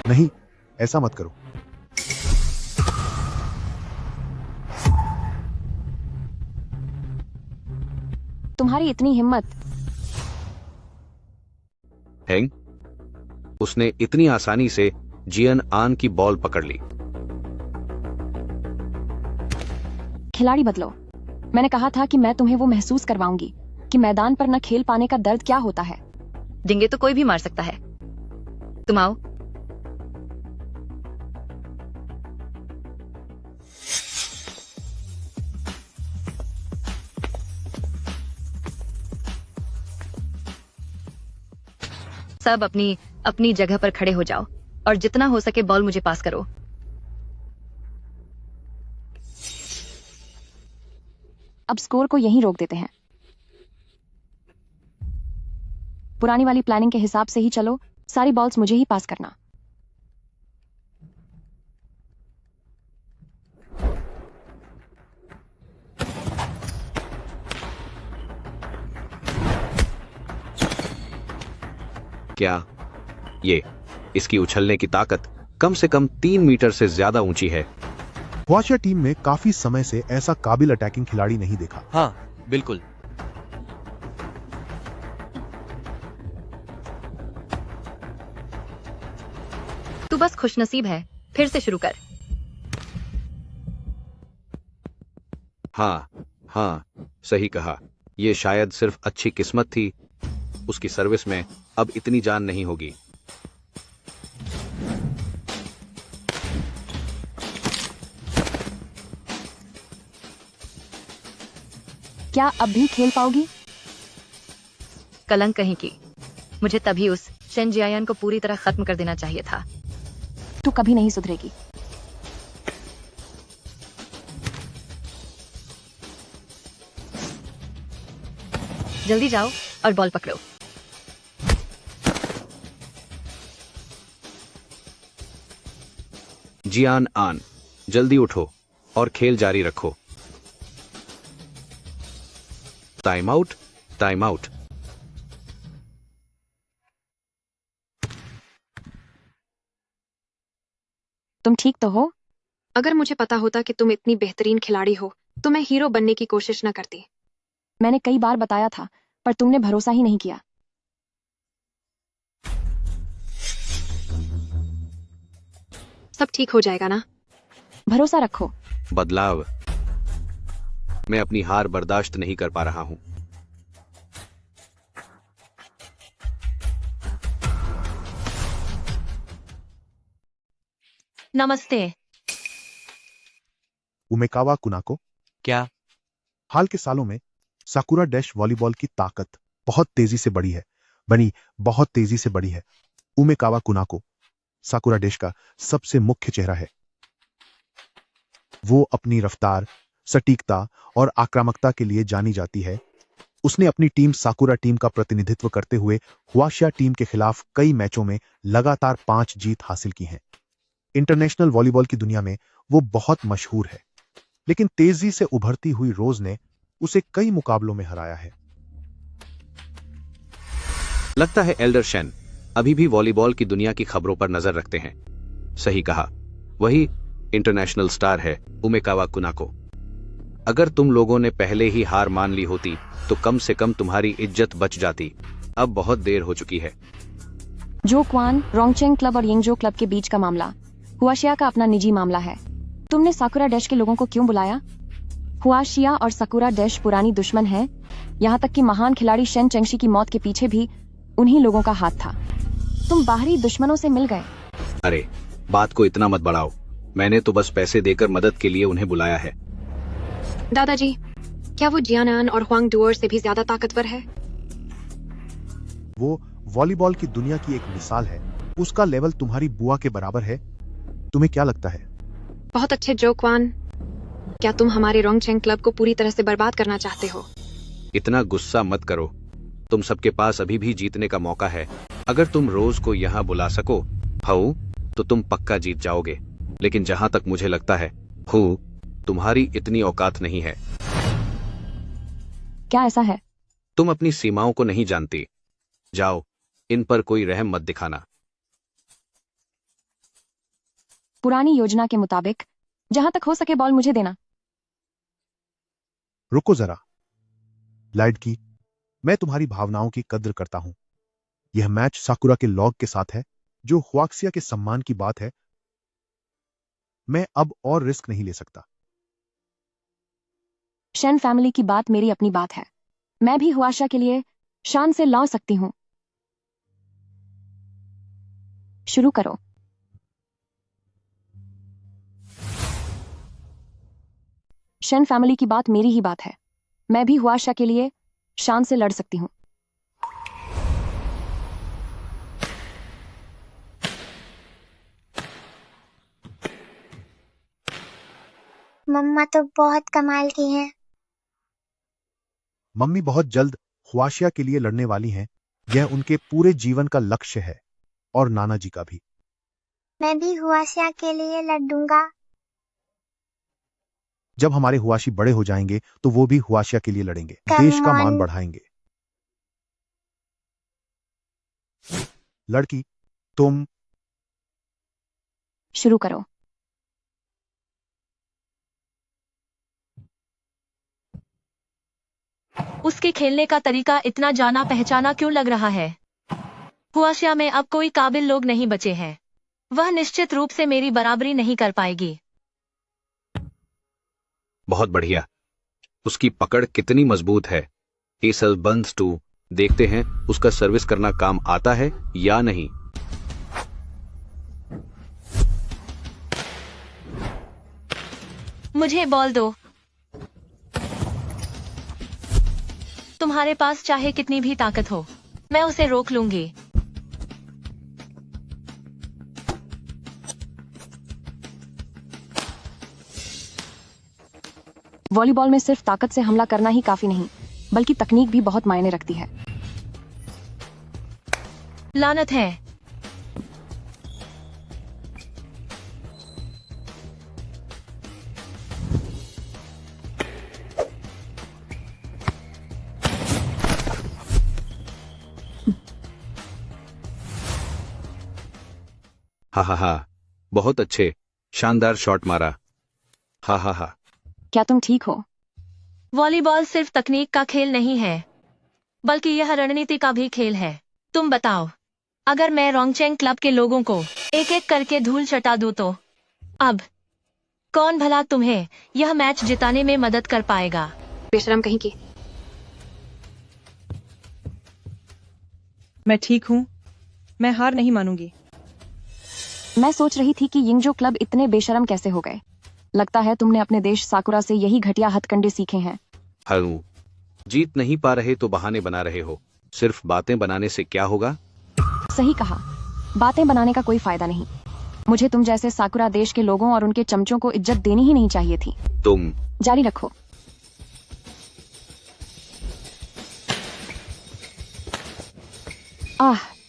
नहीं, ऐसा मत करो।
तुम्हारी इतनी हिम्मत।
हैंग, उसने इतनी आसानी से जियन आन की बॉल पकड़ ली।
खिलाड़ी बदलो। मैंने कहा था कि मैं तुम्हें वो महसूस करवाऊंगी कि मैदान पर न खेल पाने का दर्द क्या होता है।
डिंगे तो कोई भी मार सकता है। तुम आओ। सब अपनी अपनी जगह पर खड़े हो जाओ और जितना हो सके बॉल मुझे पास करो।
अब स्कोर को यहीं रोक देते हैं। पुरानी वाली प्लानिंग के हिसाब से ही चलो, सारी बॉल्स मुझे ही पास करना।
क्या ये इसकी उछलने की ताकत कम से कम 3 मीटर से ज्यादा ऊंची है।
हुआशिया टीम में काफी समय से ऐसा काबिल अटैकिंग खिलाड़ी नहीं देखा।
हाँ, बिल्कुल।
तू बस खुशनसीब है। फिर से शुरू कर।
हाँ, सही कहा। ये शायद सिर्फ अच्छी किस्मत थी। उसकी सर्विस में अब इतनी जान नहीं होगी।
क्या अब भी खेल पाओगी?
कलंक कहीं की। मुझे तभी उस शेन जियान को पूरी तरह खत्म कर देना चाहिए था।
तू कभी नहीं सुधरेगी।
जल्दी जाओ और बॉल पकड़ो।
जियान आन, जल्दी उठो और खेल जारी रखो। Time out, time out.
तुम ठीक तो हो? अगर मुझे पता होता कि तुम इतनी बेहतरीन खिलाड़ी हो तो मैं हीरो बनने की कोशिश न करती।
मैंने कई बार बताया था, पर तुमने भरोसा ही नहीं किया।
सब ठीक हो जाएगा ना?
भरोसा रखो।
बदलाव। मैं अपनी हार बर्दाश्त नहीं कर पा रहा हूं।
नमस्ते।
उमेकावा कुनाको।
क्या?
हाल के सालों में साकुरा डैश वॉलीबॉल की ताकत बहुत तेजी से बढ़ी है। उमेकावा कुनाको साकुरा डैश का सबसे मुख्य चेहरा है। वो अपनी रफ्तार, सटीकता और आक्रामकता के लिए जानी जाती है। उसने अपनी टीम साकुरा टीम का प्रतिनिधित्व करते हुए हुआशिया टीम के खिलाफ कई मैचों में लगातार 5 जीत हासिल की हैं। इंटरनेशनल वॉलीबॉल की दुनिया में वो बहुत मशहूर है, लेकिन तेजी से उभरती हुई रोज ने उसे कई मुकाबलों में हराया है।
लगता है एल्डर शेन अभी भी वॉलीबॉल की दुनिया की खबरों पर नजर रखते हैं। सही कहा, वही इंटरनेशनल स्टार है उमेकावा कुनाको। अगर तुम लोगों ने पहले ही हार मान ली होती तो कम से कम तुम्हारी इज्जत बच जाती। अब बहुत देर हो चुकी है।
जो क्वान, रोंगचेंग क्लब और यिंगजो क्लब के बीच का मामला हुआशिया का अपना निजी मामला है। तुमने साकुरा डैश के लोगों को क्यों बुलाया? हुआशिया और साकुरा डैश पुरानी दुश्मन हैं। यहाँ तक कि महान खिलाड़ी शेन चेंगशी की मौत के पीछे भी उन्हीं लोगों का हाथ था। तुम बाहरी दुश्मनों से मिल गए।
अरे, बात को इतना मत बढ़ाओ। मैंने तो बस पैसे देकर मदद के लिए उन्हें बुलाया है।
दादाजी, क्या वो जियान और हुआंग डुओर से भी ज्यादा ताकतवर है?
वो वॉलीबॉल की दुनिया की एक मिसाल है। उसका लेवल तुम्हारी बुआ के बराबर है। तुम्हें क्या लगता है?
बहुत अच्छे जो क्वान, क्या तुम हमारे रोंगचेंग क्लब को पूरी तरह से बर्बाद करना चाहते हो?
इतना गुस्सा मत करो। तुम सबके पास अभी भी जीतने का मौका है। अगर तुम रोज को यहाँ बुला सको हाउ, तो तुम पक्का जीत जाओगे। लेकिन जहां तक मुझे लगता है तुम्हारी इतनी औकात नहीं है।
क्या ऐसा है?
तुम अपनी सीमाओं को नहीं जानती। जाओ, इन पर कोई रहम मत दिखाना।
पुरानी योजना के मुताबिक जहां तक हो सके बॉल मुझे देना।
रुको जरा लाइडकी, मैं तुम्हारी भावनाओं की कद्र करता हूं। यह मैच साकुरा के लॉग के साथ है, जो हुआक्सिया के सम्मान की बात है। मैं अब और रिस्क नहीं ले सकता।
शेन फैमिली की बात मेरी अपनी बात है। मैं भी हुआशा के लिए शान से लड़ सकती हूं। शुरू करो। शेन फैमिली की बात मेरी ही बात है। मैं भी हुआशा के लिए शान से लड़ सकती हूं।
मम्मा तो बहुत कमाल की हैं।
मम्मी बहुत जल्द हुआशिया के लिए लड़ने वाली हैं। यह उनके पूरे जीवन का लक्ष्य है, और नाना जी का भी।
मैं भी हुआशिया के लिए लड़ूंगा।
जब हमारे हुआशी बड़े हो जाएंगे तो वो भी हुआशिया के लिए लड़ेंगे,
Come
देश का मान
on.
बढ़ाएंगे। लड़की, तुम
शुरू करो।
उसके खेलने का तरीका इतना जाना पहचाना क्यों लग रहा है? हुआशिया में अब कोई काबिल लोग नहीं बचे हैं। वह निश्चित रूप से मेरी बराबरी नहीं कर पाएगी।
बहुत बढ़िया। उसकी पकड़ कितनी मजबूत है। एसल बंस टू, देखते हैं उसका सर्विस करना काम आता है या नहीं।
मुझे बॉल दो। तुम्हारे पास चाहे कितनी भी ताकत हो, मैं उसे रोक लूंगी।
वॉलीबॉल में सिर्फ ताकत से हमला करना ही काफी नहीं, बल्कि तकनीक भी बहुत मायने रखती है।
लानत है।
हा हा हा, बहुत अच्छे, शानदार शॉट मारा। हा हा हा।
क्या तुम ठीक हो?
वॉलीबॉल सिर्फ तकनीक का खेल नहीं है, बल्कि यह रणनीति का भी खेल है। तुम बताओ, अगर मैं रोंगचेंग क्लब के लोगों को एक एक करके धूल चटा दूं तो अब कौन भला तुम्हें यह मैच जिताने में मदद कर पाएगा?
बेशरम कहीं की।
मैं ठीक हूँ, मैं हार नहीं मानूंगी।
मैं सोच रही थी कि यिंगजो क्लब इतने बेशरम कैसे हो गए। लगता है तुमने अपने देश साकुरा से यही घटिया हथकंडे सीखे हैं।
हरू, जीत नहीं पा रहे तो बहाने बना रहे हो। सिर्फ बातें बनाने से क्या होगा?
सही कहा, बातें बनाने का कोई फायदा नहीं। मुझे तुम जैसे साकुरा देश के लोगों और उनके चमचों को इज्जत देनी ही नहीं चाहिए थी।
तुम
जारी रखो।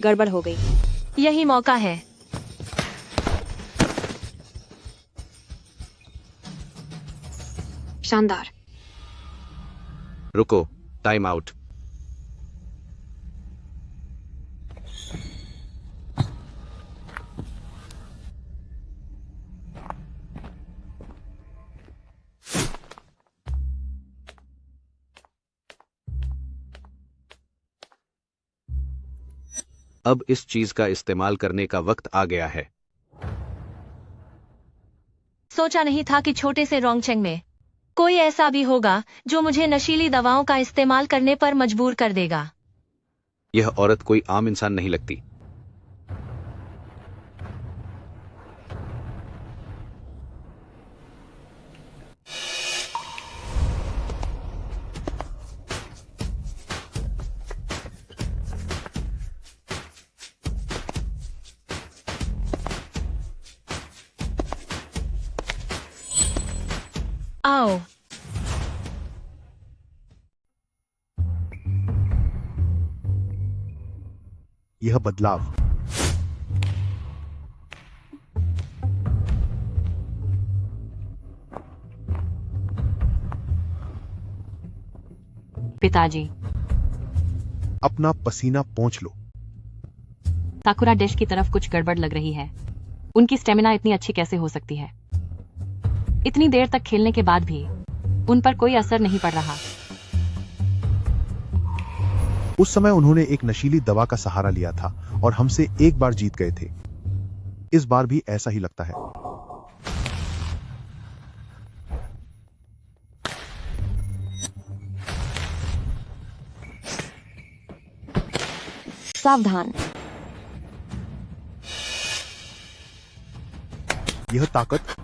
गड़बड़ हो गई। यही मौका है।
शानदार।
रुको, टाइम आउट। अब इस चीज का इस्तेमाल करने का वक्त आ गया है।
सोचा नहीं था कि छोटे से रोंगचेंग में कोई ऐसा भी होगा जो मुझे नशीली दवाओं का इस्तेमाल करने पर मजबूर कर देगा।
यह औरत कोई आम इंसान नहीं लगती।
आओ।
यह बदलाव
पिताजी,
अपना पसीना पोंछ लो।
साकुरा डिश की तरफ कुछ गड़बड़ लग रही है।
उनकी स्टेमिना इतनी अच्छी कैसे हो सकती है? इतनी देर तक खेलने के बाद भी उन पर कोई असर नहीं पड़ रहा।
उस समय उन्होंने एक नशीली दवा का सहारा लिया था और हमसे एक बार जीत गए थे। इस बार भी ऐसा ही लगता है।
सावधान।
यह ताकत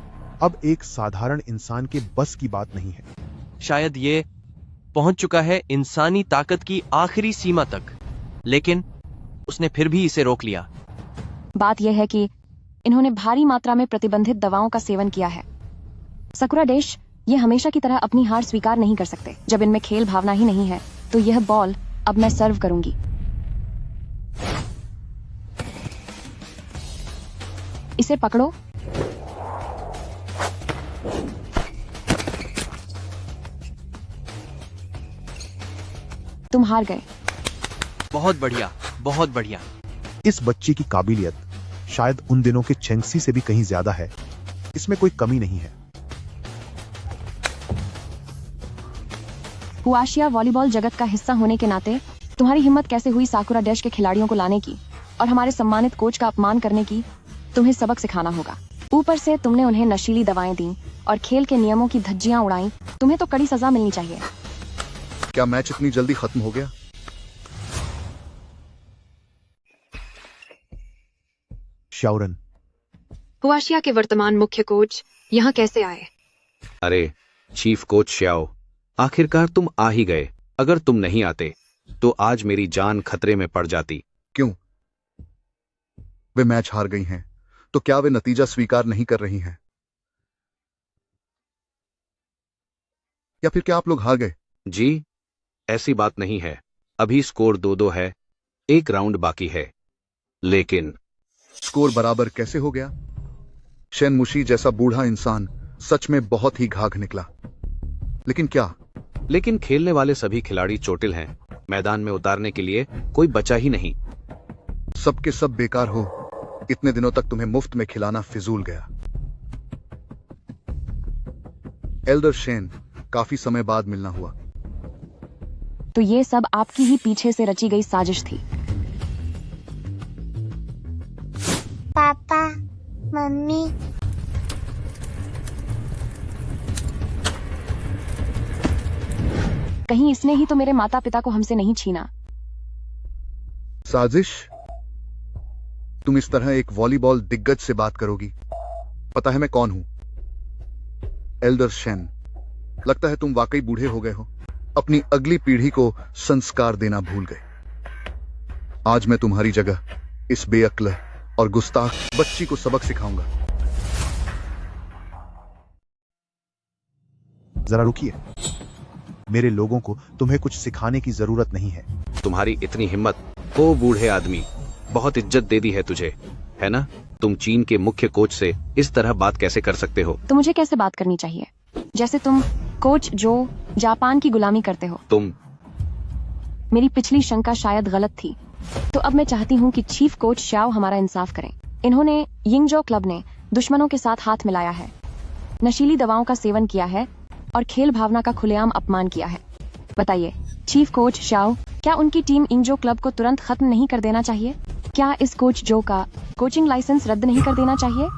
अब एक साधारण इंसान के बस की बात नहीं है।
शायद ये पहुंच चुका है इंसानी ताकत की आखिरी सीमा तक, लेकिन उसने फिर भी इसे रोक लिया।
बात यह है कि इन्होंने भारी मात्रा में प्रतिबंधित दवाओं का सेवन किया है। सकुरा डेश ये हमेशा की तरह अपनी हार स्वीकार नहीं कर सकते। जब इनमें खेल भावना ही नहीं है तो यह बॉल अब मैं सर्व करूंगी। इसे पकड़ो। तुम हार गए।
बहुत बढ़िया, बहुत बढ़िया।
इस बच्ची की काबिलियत शायद उन दिनों के चेंगसी से भी कहीं ज्यादा है। इसमें कोई कमी नहीं है।
हुआशिया वॉलीबॉल जगत का हिस्सा होने के नाते तुम्हारी हिम्मत कैसे हुई साकुरा डैश के खिलाड़ियों को लाने की और हमारे सम्मानित कोच का अपमान करने की? तुम्हें सबक सिखाना होगा। ऊपर से तुमने उन्हें नशीली दवाएं दी और खेल के नियमों की धज्जियां उड़ाई। तुम्हें तो कड़ी सजा मिलनी चाहिए।
क्या मैच इतनी जल्दी खत्म हो गया?
शाओरन,
हुआशिया के वर्तमान मुख्य कोच यहाँ कैसे आए?
अरे चीफ कोच श्याओ, आखिरकार तुम आ ही गए। अगर तुम नहीं आते तो आज मेरी जान खतरे में पड़ जाती।
क्यों? वे मैच हार गई हैं, तो क्या वे नतीजा स्वीकार नहीं कर रही हैं? या फिर क्या आप लोग हार गए?
जी, ऐसी बात नहीं है। अभी स्कोर 2-2 है, एक राउंड बाकी है। लेकिन
स्कोर बराबर कैसे हो गया? शेन मुशी जैसा बूढ़ा इंसान सच में बहुत ही घाघ निकला। लेकिन क्या?
लेकिन खेलने वाले सभी खिलाड़ी चोटिल हैं। मैदान में उतारने के लिए कोई बचा ही नहीं।
सबके सब बेकार हो। इतने दिनों तक तुम्हें मुफ्त में खिलाना फिजूल गया। एल्डर शेन, काफी समय बाद मिलना हुआ।
तो ये सब आपकी ही पीछे से रची गई साजिश थी।
पापा, मम्मी,
कहीं इसने ही तो मेरे माता पिता को हमसे नहीं छीना।
साजिश? तुम इस तरह एक वॉलीबॉल दिग्गज से बात करोगी? पता है मैं कौन हूं? Elder Shane. लगता है तुम वाकई बूढ़े हो गए हो। अपनी अगली पीढ़ी को संस्कार देना भूल गए। आज मैं तुम्हारी जगह इस बेअक्ल और गुस्ताख बच्ची को सबक सिखाऊंगा।
जरा रुकिए। मेरे लोगों को तुम्हें कुछ सिखाने की जरूरत नहीं है।
तुम्हारी इतनी हिम्मत। ओ बूढ़े आदमी, बहुत इज्जत दे दी है तुझे, है ना? तुम चीन के मुख्य कोच से इस तरह बात कैसे कर सकते हो?
तो मुझे कैसे बात करनी चाहिए? जैसे तुम कोच जो जापान की गुलामी करते हो।
तुम
मेरी पिछली शंका शायद गलत थी। तो अब मैं चाहती हूँ कि चीफ कोच श्याओ हमारा इंसाफ करें। इन्होंने यिंगजो क्लब ने दुश्मनों के साथ हाथ मिलाया है, नशीली दवाओं का सेवन किया है और खेल भावना का खुलेआम अपमान किया है। बताइए चीफ कोच श्याओ, क्या उनकी टीम यिंगजो क्लब को तुरंत खत्म नहीं कर देना चाहिए? क्या इस कोच जो का कोचिंग लाइसेंस रद्द नहीं कर देना चाहिए?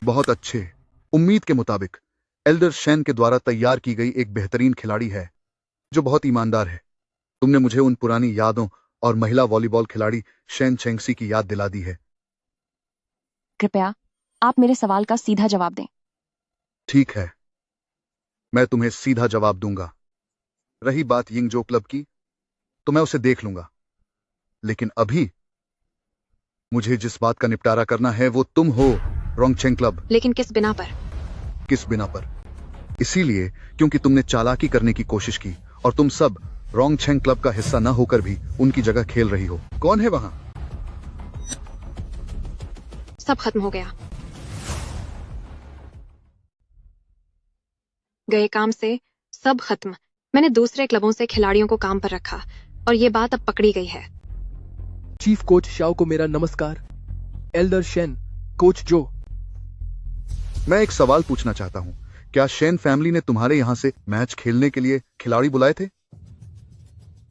बहुत अच्छे। उम्मीद के मुताबिक एल्डर शेन के द्वारा तैयार की गई एक बेहतरीन खिलाड़ी है जो बहुत ईमानदार है। तुमने मुझे उन पुरानी यादों और महिला वॉलीबॉल खिलाड़ी शेन चेंगसी की याद दिला दी है।
कृपया आप मेरे सवाल का सीधा जवाब दें।
ठीक है, मैं तुम्हें सीधा जवाब दूंगा। रही बात यिंगजो क्लब की, तो मैं उसे देख लूंगा। लेकिन अभी मुझे जिस बात का निपटारा करना है वो तुम हो, रोंगचेंग क्लब।
लेकिन किस बिना पर?
किस बिना पर? इसीलिए क्योंकि तुमने चालाकी करने की कोशिश की और तुम सब रोंगचेंग क्लब का हिस्सा न होकर भी उनकी जगह खेल रही हो। कौन है वहां?
सब खत्म हो गया। गए काम से सब खत्म। मैंने दूसरे क्लबों से खिलाड़ियों को काम पर रखा और ये बात अब पकड़ी गई है।
चीफ कोच शाओ को मेरा नमस्कार। एल्डर शेन, कोच जो।
मैं एक सवाल पूछना चाहता हूँ, क्या शेन फैमिली ने तुम्हारे यहाँ से मैच खेलने के लिए खिलाड़ी बुलाए थे?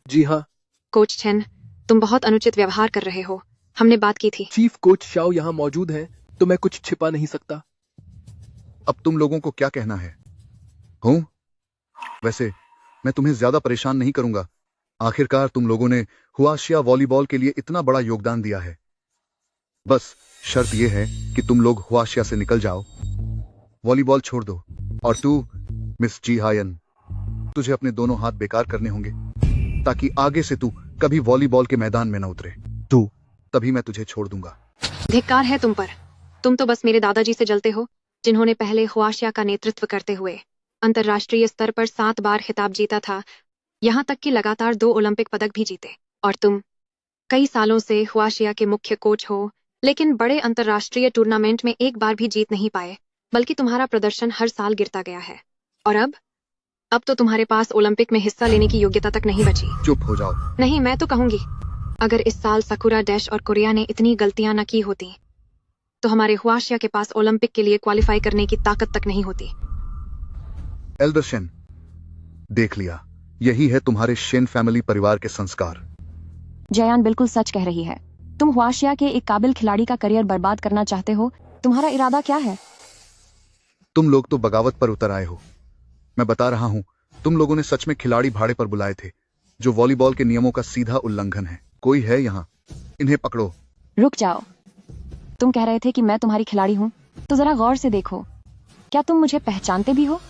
जी हाँ।
कोच चेन, तुम बहुत अनुचित व्यवहार कर रहे हो। हमने बात की थी।
चीफ कोच शाओ यहाँ मौजूद है, तो मैं कुछ छिपा नहीं सकता।
अब तुम लोगों को क्या कहना है? हूँ? वैसे मैं तुम्हें ज्यादा परेशान नहीं करूंगा। आखिरकार तुम लोगों ने हुआशिया वॉलीबॉल के लिए इतना बड़ा योगदान दिया है। बस शर्त यह है कि तुम लोग हुआशिया से निकल जाओ, वॉलीबॉल छोड़ दो। और तू मिस जी हायन, तुझे अपने दोनों हाथ बेकार करने होंगे ताकि आगे से तू कभी वॉलीबॉल के मैदान में न उतरे। तभी मैं तुझे छोड़ दूंगा।
धिक्कार है तुम पर। तुम तो बस मेरे दादाजी से जलते हो, जिन्होंने पहले हुआशिया का नेतृत्व करते हुए अंतर्राष्ट्रीय स्तर पर 7 बार खिताब जीता था, यहाँ तक कि लगातार 2 ओलंपिक पदक भी जीते। और तुम कई सालों से हुआशिया के मुख्य कोच हो, लेकिन बड़े अंतर्राष्ट्रीय टूर्नामेंट में एक बार भी जीत नहीं पाए, बल्कि तुम्हारा प्रदर्शन हर साल गिरता गया है। और अब तो तुम्हारे पास ओलंपिक में हिस्सा लेने की योग्यता तक नहीं बची।
चुप हो जाओ।
नहीं, मैं तो कहूंगी, अगर इस साल साकुरा डैश और कोरिया ने इतनी गलतियां न की होती, तो हमारे हुआशिया के पास ओलंपिक के लिए क्वालिफाई करने की ताकत तक नहीं होती।
एल्डर शेन, देख लिया, यही है तुम्हारे शेन फैमिली परिवार के संस्कार।
जयान बिल्कुल सच कह रही है। तुम हुआशिया के एक काबिल खिलाड़ी का करियर बर्बाद करना चाहते हो। तुम्हारा इरादा क्या है?
तुम लोग तो बगावत पर उतर आए हो। मैं बता रहा हूँ, तुम लोगों ने सच में खिलाड़ी भाड़े पर बुलाए थे, जो वॉलीबॉल के नियमों का सीधा उल्लंघन है। कोई है यहाँ? इन्हें पकड़ो।
रुक जाओ। तुम कह रहे थे कि मैं तुम्हारी खिलाड़ी हूँ, तो जरा गौर से देखो, क्या तुम मुझे पहचानते भी हो?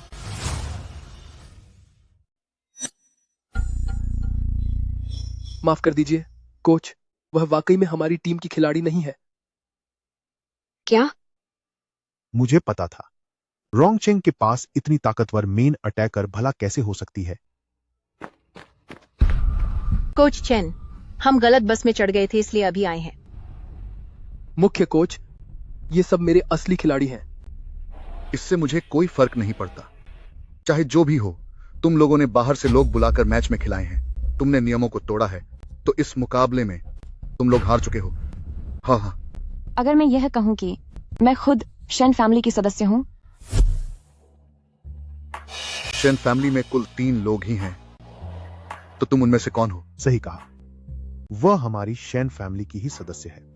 माफ कर दीजिए कोच, वह वाकई में हमारी टीम की खिलाड़ी नहीं है।
क्या?
मुझे पता था। रोंगचेंग के पास इतनी ताकतवर मेन अटैकर भला कैसे हो सकती है?
कोच चेन, हम गलत बस में चढ़ गए थे, इसलिए अभी आए हैं।
मुख्य कोच, ये सब मेरे असली खिलाड़ी हैं।
इससे मुझे कोई फर्क नहीं पड़ता, चाहे जो भी हो। तुम लोगों ने बाहर से लोग बुलाकर मैच में खिलाए हैं। तुमने नियमों को तोड़ा है, तो इस मुकाबले में तुम लोग हार चुके हो। हाँ।
अगर मैं यह कहूं कि मैं खुद शेन फैमिली की सदस्य हूं।
शेन फैमिली में कुल 3 लोग ही हैं, तो तुम उनमें से कौन हो?
सही कहा, वह हमारी शेन फैमिली की ही सदस्य है।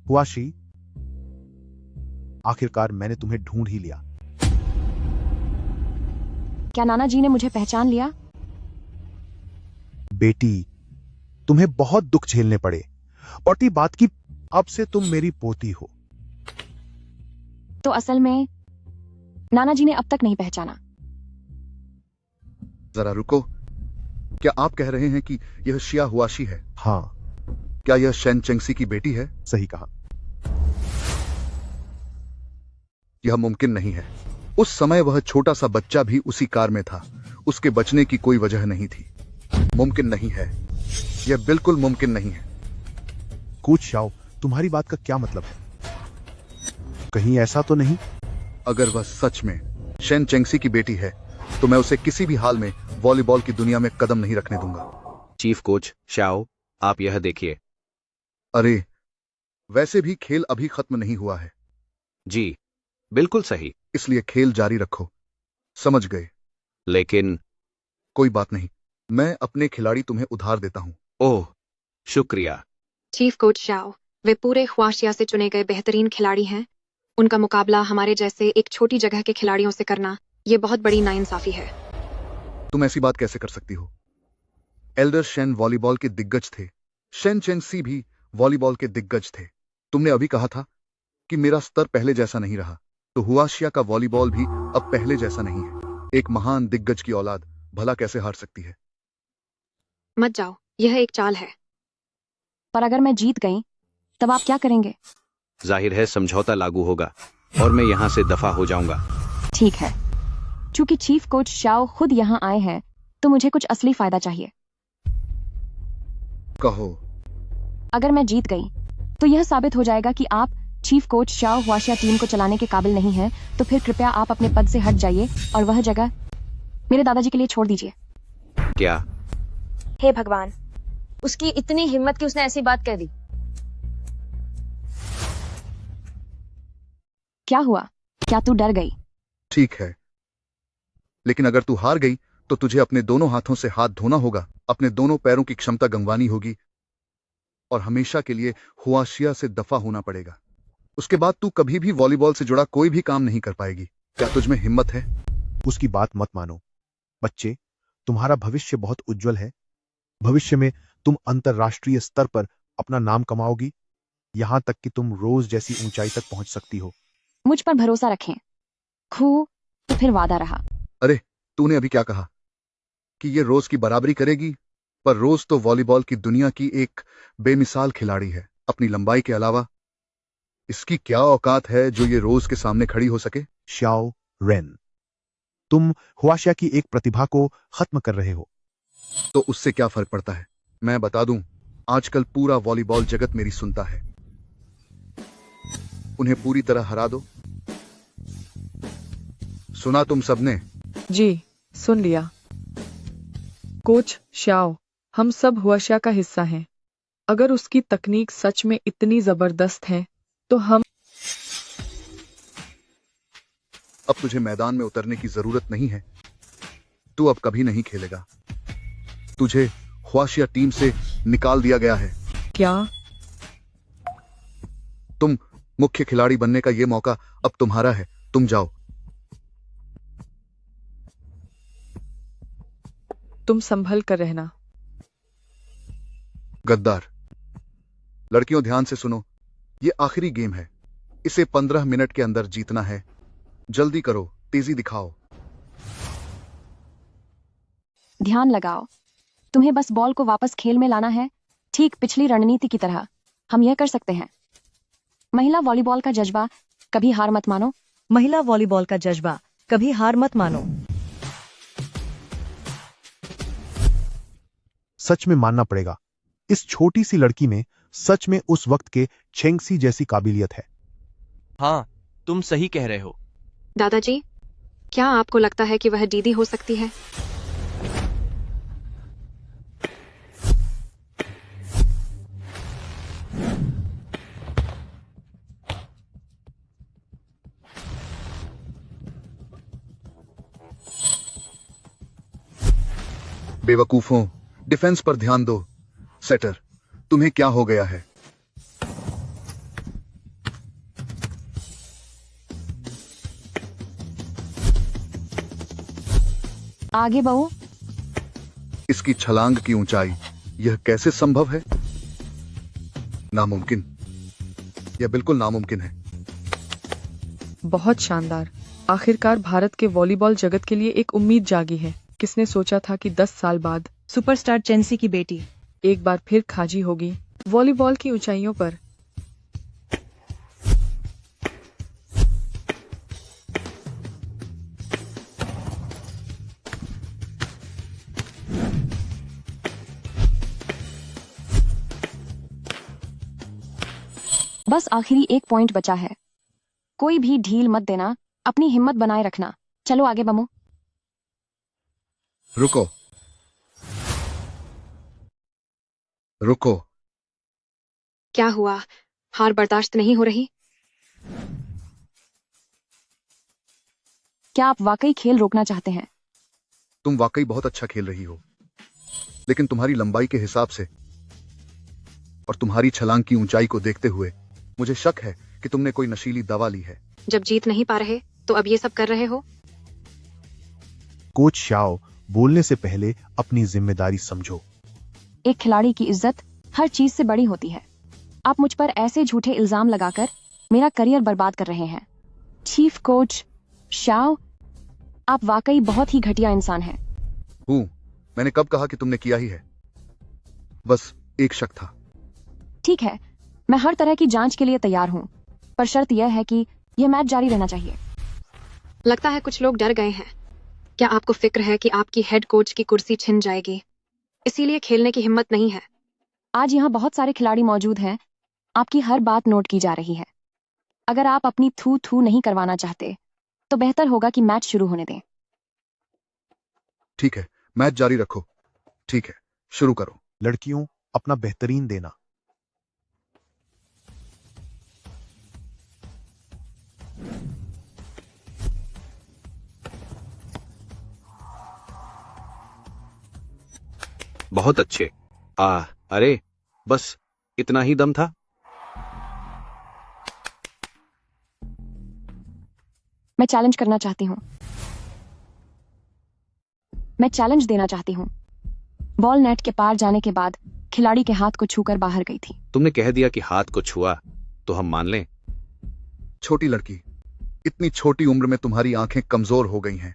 हुआशी, आखिरकार मैंने तुम्हें ढूंढ ही लिया।
क्या नाना जी ने मुझे पहचान लिया?
बेटी, तुम्हें बहुत दुख झेलने पड़े, और ती बात की अब से तुम मेरी पोती हो।
तो असल में नाना जी ने अब तक नहीं पहचाना।
जरा रुको, क्या आप कह रहे हैं कि यह शिया हुआशी है?
हाँ।
क्या यह शेन चेंगसी की बेटी है?
सही कहा।
यह मुमकिन नहीं है। उस समय वह छोटा सा बच्चा भी उसी कार में था। उसके बचने की कोई वजह नहीं थी। मुमकिन नहीं है, यह बिल्कुल मुमकिन नहीं है।
कोच शाओ, तुम्हारी बात का क्या मतलब है? कहीं ऐसा तो नहीं?
अगर वह सच में शेन चेंगसी की बेटी है, तो मैं उसे किसी भी हाल में वॉलीबॉल की दुनिया में कदम नहीं रखने दूंगा।
चीफ कोच शाओ, आप यह देखिए।
अरे, वैसे भी खेल अभी खत्म नहीं हुआ है।
जी, बिल्कुल सही।
इसलिए खेल जारी रखो, समझ गए?
लेकिन
कोई बात नहीं, मैं अपने खिलाड़ी तुम्हें उधार देता हूं।
ओह, शुक्रिया।
चीफ कोच शाओ, वे पूरे हुआशिया से चुने गए बेहतरीन खिलाड़ी हैं। उनका मुकाबला हमारे जैसे एक छोटी जगह के खिलाड़ियों से करना, ये बहुत बड़ी नाइंसाफी है।
तुम ऐसी बात कैसे कर सकती हो? एल्डर शेन वॉलीबॉल के दिग्गज थे, शेन चेंगसी भी वॉलीबॉल के दिग्गज थे। तुमने अभी कहा था कि मेरा स्तर पहले जैसा नहीं रहा, तो हुआशिया का वॉलीबॉल भी अब पहले जैसा नहीं है। एक महान दिग्गज की औलाद भला कैसे हार सकती है?
मत जाओ, यह एक चाल है।
पर अगर मैं जीत गई, तब आप क्या करेंगे?
जाहिर है समझौता लागू होगा और मैं यहाँ से दफा हो जाऊंगा।
ठीक है, चूंकि चीफ कोच शाओ खुद यहाँ आए हैं, तो मुझे कुछ असली फायदा चाहिए।
कहो।
अगर मैं जीत गई, तो यह साबित हो जाएगा कि आप चीफ कोच शाओ हुआशिया टीम को चलाने के काबिल नहीं हैं। तो फिर कृपया आप अपने पद से हट जाइए और वह जगह मेरे दादाजी के लिए छोड़ दीजिए।
क्या?
हे भगवान,
उसकी इतनी हिम्मत कि उसने ऐसी बात कह दी। क्या हुआ? क्या तू डर गई?
ठीक है, लेकिन अगर तू हार गई तो तुझे अपने दोनों हाथों से हाथ धोना होगा, अपने दोनों पैरों की क्षमता गंवानी होगी और हमेशा के लिए हुआशिया से दफा होना पड़ेगा। उसके बाद तू कभी भी वॉलीबॉल से जुड़ा कोई भी काम नहीं कर पाएगी। क्या तुझ में हिम्मत है?
उसकी बात मत मानो। बच्चे, तुम्हारा भविष्य बहुत उज्जवल है। भविष्य में तुम अंतरराष्ट्रीय स्तर पर अपना नाम कमाओगी, यहां तक कि तुम रोज जैसी ऊंचाई तक पहुंच सकती हो।
मुझ पर भरोसा रखें। खू तो फिर वादा रहा।
अरे, तूने अभी क्या कहा कि ये रोज की बराबरी करेगी? पर रोज तो वॉलीबॉल की दुनिया की एक बेमिसाल खिलाड़ी है। अपनी लंबाई के अलावा इसकी क्या औकात है जो ये रोज के सामने खड़ी हो सके?
शाओ रेन, तुम हुआशिया की एक प्रतिभा को खत्म कर रहे हो।
तो उससे क्या फर्क पड़ता है? मैं बता दूं, आजकल पूरा वॉलीबॉल जगत मेरी सुनता है। उन्हें पूरी तरह हरा दो। सुना तुम सबने?
जी, सुन लिया। कोच शाओ, हम सब हुआशिया का हिस्सा हैं। अगर उसकी तकनीक सच में इतनी जबरदस्त है तो हम
अब तुझे मैदान में उतरने की जरूरत नहीं है। तू अब कभी नहीं खेलेगा। तुझे हुआशिया टीम से निकाल दिया गया है।
क्या?
तुम मुख्य खिलाड़ी बनने का ये मौका अब तुम्हारा है। तुम जाओ।
तुम संभल कर रहना।
गद्दार लड़कियों, ध्यान से सुनो। ये आखिरी गेम है। इसे 15 मिनट के अंदर जीतना है। जल्दी करो, तेजी दिखाओ।
ध्यान लगाओ। तुम्हें बस बॉल को वापस खेल में लाना है, ठीक पिछली रणनीति की तरह। हम यह कर सकते हैं। महिला वॉलीबॉल का जज्बा, कभी हार मत मानो।
महिला वॉलीबॉल का जज्बा, कभी हार मत मानो।
सच में मानना पड़ेगा, इस छोटी सी लड़की में सच में उस वक्त के छेंगसी जैसी काबिलियत है।
हाँ, तुम सही कह रहे हो।
दादाजी, क्या आपको लगता है कि वह दीदी हो सकती है?
बेवकूफों, डिफेंस पर ध्यान दो। सेटर, तुम्हें क्या हो गया है?
आगे बढ़ो।
इसकी छलांग की ऊंचाई, यह कैसे संभव है? नामुमकिन। यह बिल्कुल नामुमकिन है।
बहुत शानदार। आखिरकार भारत के वॉलीबॉल जगत के लिए एक उम्मीद जागी है। किसने सोचा था कि 10 साल बाद
सुपरस्टार चेंसी की बेटी
एक बार फिर खाजी होगी वॉलीबॉल की ऊंचाइयों पर।
बस आखिरी एक पॉइंट बचा है। कोई भी ढील मत देना, अपनी हिम्मत बनाए रखना। चलो आगे बमो।
रुको, रुको।
क्या हुआ? हार बर्दाश्त नहीं हो रही?
क्या आप वाकई खेल रोकना चाहते हैं?
तुम वाकई बहुत अच्छा खेल रही हो, लेकिन तुम्हारी लंबाई के हिसाब से और तुम्हारी छलांग की ऊंचाई को देखते हुए मुझे शक है कि तुमने कोई नशीली दवा ली है।
जब जीत नहीं पा रहे तो अब ये सब कर रहे हो?
कोच शाओ, बोलने से पहले अपनी जिम्मेदारी समझो।
एक खिलाड़ी की इज्जत हर चीज से बड़ी होती है। आप मुझ पर ऐसे झूठे इल्जाम लगाकर मेरा करियर बर्बाद कर रहे हैं। चीफ कोच शाओ, आप वाकई बहुत ही घटिया इंसान हैं।
हूँ, मैंने कब कहा कि तुमने किया ही है? बस एक शक था।
ठीक है, मैं हर तरह की जांच के लिए तैयार हूँ, पर शर्त यह है कि यह मैच जारी रहना चाहिए।
लगता है कुछ लोग डर गए हैं। क्या आपको फिक्र है कि आपकी हेड कोच की कुर्सी छिन जाएगी, इसीलिए खेलने की हिम्मत नहीं है?
आज यहाँ बहुत सारे खिलाड़ी मौजूद हैं, आपकी हर बात नोट की जा रही है। अगर आप अपनी थू थू नहीं करवाना चाहते तो बेहतर होगा कि मैच शुरू होने दें।
ठीक है, मैच जारी रखो। ठीक है, शुरू करो।
लड़कियों, अपना बेहतरीन देना।
बहुत अच्छे। अरे बस इतना ही दम था।
मैं चैलेंज करना चाहती हूँ। मैं चैलेंज देना चाहती हूँ। बॉल नेट के पार जाने के बाद खिलाड़ी के हाथ को छूकर बाहर गई थी।
तुमने कह दिया कि हाथ को छुआ तो हम मान लें।
छोटी लड़की, इतनी छोटी उम्र में तुम्हारी आंखें कमजोर हो गई हैं।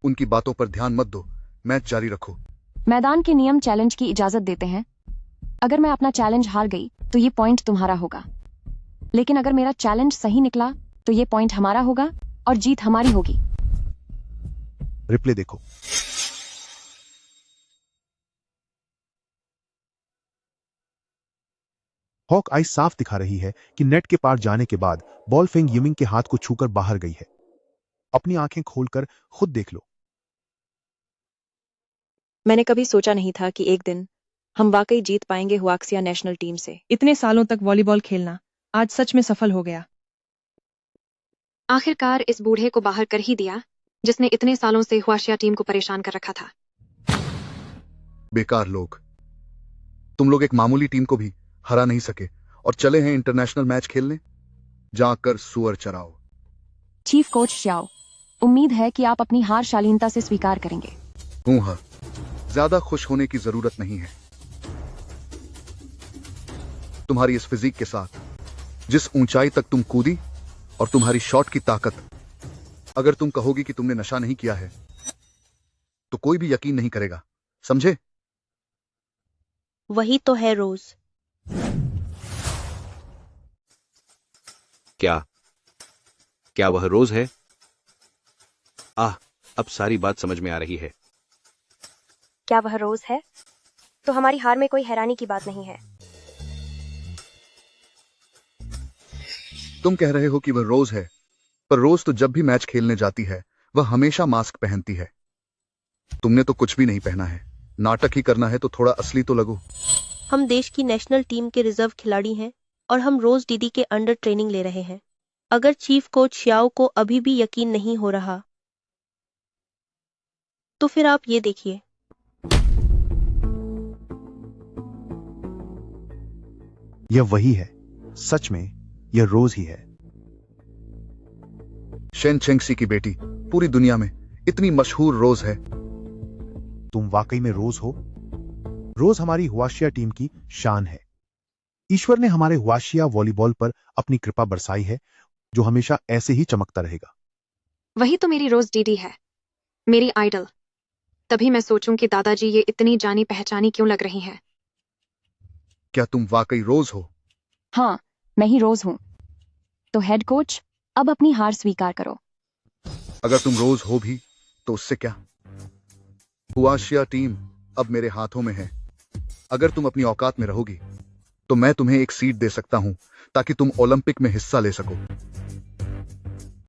उनकी बातों पर ध्यान मत दो, मैच जारी रखो।
मैदान के नियम चैलेंज की इजाजत देते हैं। अगर मैं अपना चैलेंज हार गई तो ये पॉइंट तुम्हारा होगा, लेकिन अगर मेरा चैलेंज सही निकला तो ये पॉइंट हमारा होगा और जीत हमारी होगी।
रिप्ले देखो। हॉक आई साफ दिखा रही है कि नेट के पार जाने के बाद बॉल फेंग युमिंग के हाथ को छूकर बाहर गई है। अपनी आंखें खोलकर खुद देख लो।
मैंने कभी सोचा नहीं था कि एक दिन हम वाकई जीत पाएंगे हुआक्सिया नेशनल टीम से। इतने सालों तक वॉलीबॉल खेलना आज सच में सफल हो गया।
आखिरकार इस बूढ़े को बाहर कर ही दिया जिसने इतने सालों से हुआशिया टीम को परेशान कर रखा था।
बेकार लोग, तुम लोग एक मामूली टीम को भी हरा नहीं सके और चले हैं इंटरनेशनल मैच खेलने। जाकर सुअर चराओ।
चीफ कोच श्याओ, उम्मीद है कि आप अपनी हार शालीनता से स्वीकार करेंगे।
हाँ, ज्यादा खुश होने की जरूरत नहीं है। तुम्हारी इस फिजिक के साथ, जिस ऊंचाई तक तुम कूदी और तुम्हारी शॉट की ताकत, अगर तुम कहोगी कि तुमने नशा नहीं किया है तो कोई भी यकीन नहीं करेगा, समझे?
वही तो है रोज।
क्या वह रोज है? अब सारी बात समझ में आ रही है।
क्या वह रोज है? तो हमारी हार में कोई हैरानी की बात नहीं है।
तुम कह रहे हो कि वह रोज है, पर रोज तो जब भी मैच खेलने जाती है वह हमेशा मास्क पहनती है। तुमने तो कुछ भी नहीं पहना है। नाटक ही करना है तो थोड़ा असली तो लगो।
हम देश की नेशनल टीम के रिजर्व खिलाड़ी हैं और हम रोज दीदी के अंडर ट्रेनिंग ले रहे हैं। अगर चीफ कोच श्याओ को अभी भी यकीन नहीं हो रहा तो फिर आप ये देखिए।
यह वही है, सच में यह रोज ही है।
शेन चेंगसी की बेटी पूरी दुनिया में इतनी मशहूर रोज है।
तुम वाकई में रोज हो। रोज हमारी हुआशिया टीम की शान है। ईश्वर ने हमारे हुआशिया वॉलीबॉल पर अपनी कृपा बरसाई है, जो हमेशा ऐसे ही चमकता रहेगा।
वही तो मेरी रोज दीदी है, मेरी आइडल। तभी मैं सोचूं कि दादाजी ये इतनी जानी पहचानी क्यों लग रही हैं।
क्या तुम वाकई रोज हो?
हाँ, मैं ही रोज हूँ। तो हेड कोच, अब अपनी हार स्वीकार करो।
अगर तुम रोज हो भी तो उससे क्या? हुआशिया टीम अब मेरे हाथों में है। अगर तुम अपनी औकात में रहोगी तो मैं तुम्हें एक सीट दे सकता हूं ताकि तुम ओलंपिक में हिस्सा ले सको।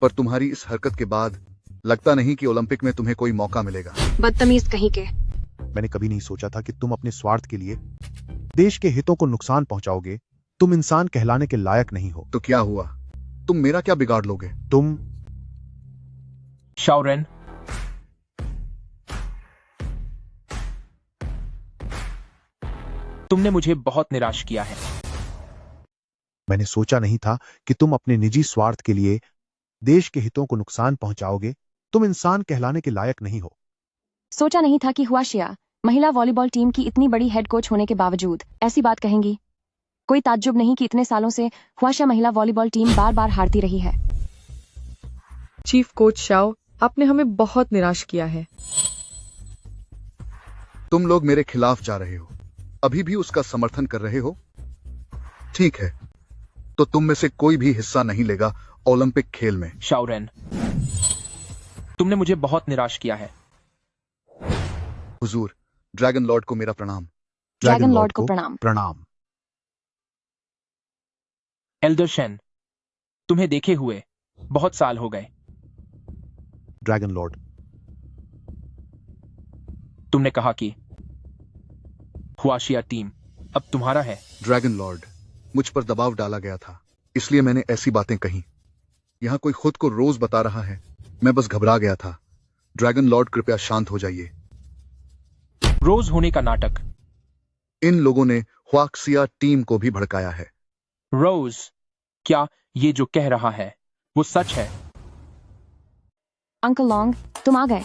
पर तुम्हारी इस हरकत के बाद लगता नहीं कि ओलंपिक में तुम्हें कोई मौका मिलेगा।
बदतमीज कहीं के।
मैंने कभी नहीं सोचा था कि तुम अपने स्वार्थ के लिए देश के हितों को नुकसान पहुंचाओगे। तुम इंसान कहलाने के लायक नहीं हो।
तो क्या हुआ? तुम मेरा क्या बिगाड़ लोगे?
तुम
शाओरेन, तुमने मुझे बहुत निराश किया है।
मैंने सोचा नहीं था कि तुम अपने निजी स्वार्थ के लिए देश के हितों को नुकसान पहुंचाओगे। तुम इंसान कहलाने के लायक नहीं हो।
सोचा नहीं था कि हुआशिया महिला वॉलीबॉल टीम की इतनी बड़ी हेड कोच होने के बावजूद ऐसी बात कहेंगी। कोई ताज्जुब नहीं कि इतने सालों से हुआशिया महिला वॉलीबॉल टीम बार बार हारती रही है।
चीफ कोच शाओ, आपने हमें बहुत निराश किया है।
तुम लोग मेरे खिलाफ जा रहे हो, अभी भी उसका समर्थन कर रहे हो। ठीक है, तो तुम में से कोई भी हिस्सा नहीं लेगा ओलंपिक खेल में।
शाओरेन, तुमने मुझे बहुत निराश किया है।
हुजूर, ड्रैगन लॉर्ड को मेरा प्रणाम।
ड्रैगन लॉर्ड को प्रणाम।
प्रणाम।
एल्डर शेन, तुम्हें देखे हुए बहुत साल हो गए।
ड्रैगन लॉर्ड,
तुमने कहा कि हुआशिया टीम अब तुम्हारा है।
ड्रैगन लॉर्ड, मुझ पर दबाव डाला गया था, इसलिए मैंने ऐसी बातें कही। यहाँ कोई खुद को रोज बता रहा है, मैं बस घबरा गया था। ड्रैगन लॉर्ड, कृपया शांत हो जाइए।
रोज होने का नाटक।
इन लोगों ने हुआक्सिया टीम को भी भड़काया है।
रोज, क्या ये जो कह रहा है वो सच है?
अंकल लॉन्ग, तुम आ गए।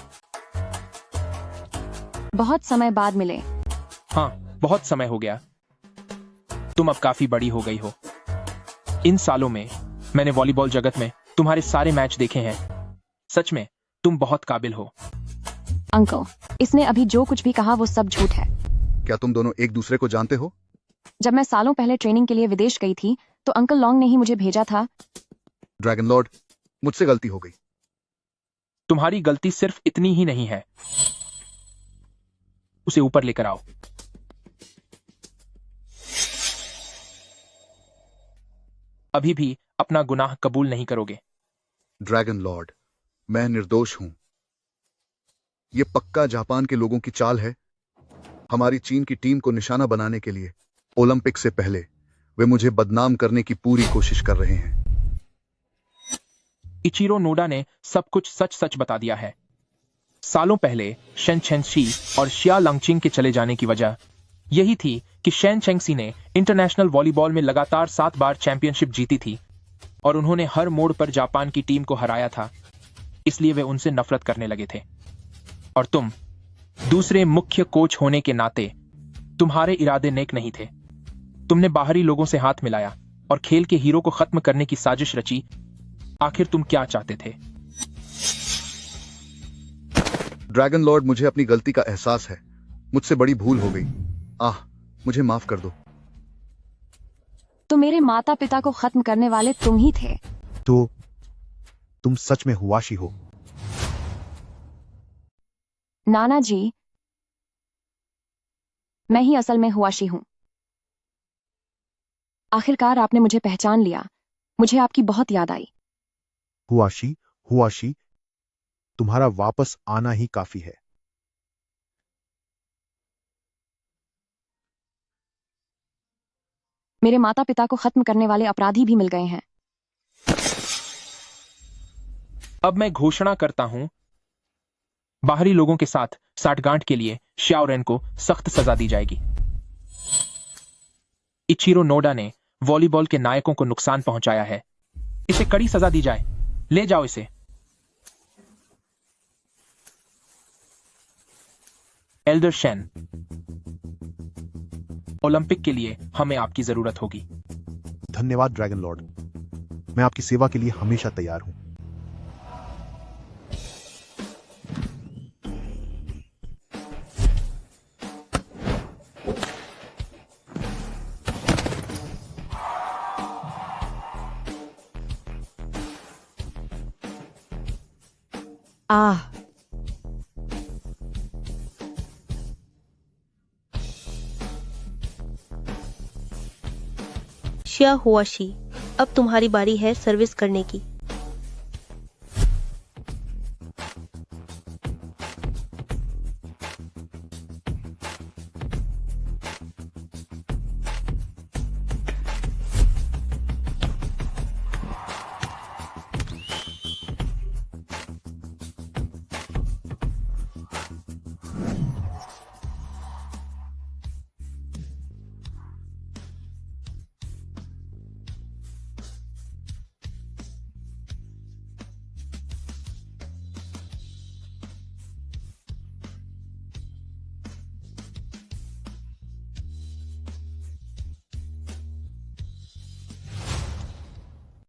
बहुत समय बाद मिले।
हाँ, बहुत समय हो गया। तुम अब काफी बड़ी हो गई हो। इन सालों में मैंने वॉलीबॉल जगत में तुम्हारे सारे मैच देखे हैं। सच में तुम बहुत काबिल हो।
अंकल, इसने अभी जो कुछ भी कहा वो सब झूठ है।
क्या तुम दोनों एक दूसरे को जानते हो?
जब मैं सालों पहले ट्रेनिंग के लिए विदेश गई थी तो अंकल लॉन्ग ने ही मुझे भेजा था।
ड्रैगन लॉर्ड, मुझसे गलती हो गई।
तुम्हारी गलती सिर्फ इतनी ही नहीं है। उसे ऊपर लेकर आओ। अभी भी अपना गुनाह कबूल नहीं करोगे?
ड्रैगन लॉर्ड, मैं निर्दोष हूं। ये पक्का जापान के लोगों की चाल है। हमारी चीन की टीम को निशाना बनाने के लिए ओलंपिक से पहले वे मुझे बदनाम करने की पूरी कोशिश कर रहे हैं।
इचिरो नोडा ने सब कुछ सच सच बता दिया है। सालों पहले शेन चेंगशी और शिया लंगचिंग के चले जाने की वजह यही थी कि शेन चेंगशी ने इंटरनेशनल वॉलीबॉल में लगातार 7 बार चैंपियनशिप जीती थी और उन्होंने हर मोड़ पर जापान की टीम को हराया था। इसलिए वे उनसे नफरत करने लगे थे। और तुम, दूसरे मुख्य कोच होने के नाते तुम्हारे इरादे नेक नहीं थे। तुमने बाहरी लोगों से हाथ मिलाया और खेल के हीरो को खत्म करने की साजिश रची। आखिर तुम क्या चाहते थे?
ड्रैगन लॉर्ड, मुझे अपनी गलती का एहसास है। मुझसे बड़ी भूल हो गई। मुझे माफ कर दो।
तो मेरे माता पिता को खत्म करने वाले तुम ही थे।
तो तुम सच में हुआशी हो?
नाना जी, मैं ही असल में हुआशी हूं। आखिरकार आपने मुझे पहचान लिया। मुझे आपकी बहुत याद आई।
हुआशी, हुआशी, तुम्हारा वापस आना ही काफी है।
मेरे माता पिता को खत्म करने वाले अपराधी भी मिल गए हैं।
अब मैं घोषणा करता हूं, बाहरी लोगों के साथ साठगांठ के लिए श्याओ रेन को सख्त सजा दी जाएगी। इचिरो नोडा ने वॉलीबॉल के नायकों को नुकसान पहुंचाया है। इसे कड़ी सजा दी जाए। ले जाओ इसे। एल्डर शेन, ओलंपिक के लिए हमें आपकी जरूरत होगी।
धन्यवाद ड्रैगन लॉर्ड, मैं आपकी सेवा के लिए हमेशा तैयार हूं।
शिया हुआशी, अब तुम्हारी बारी है सर्विस करने की।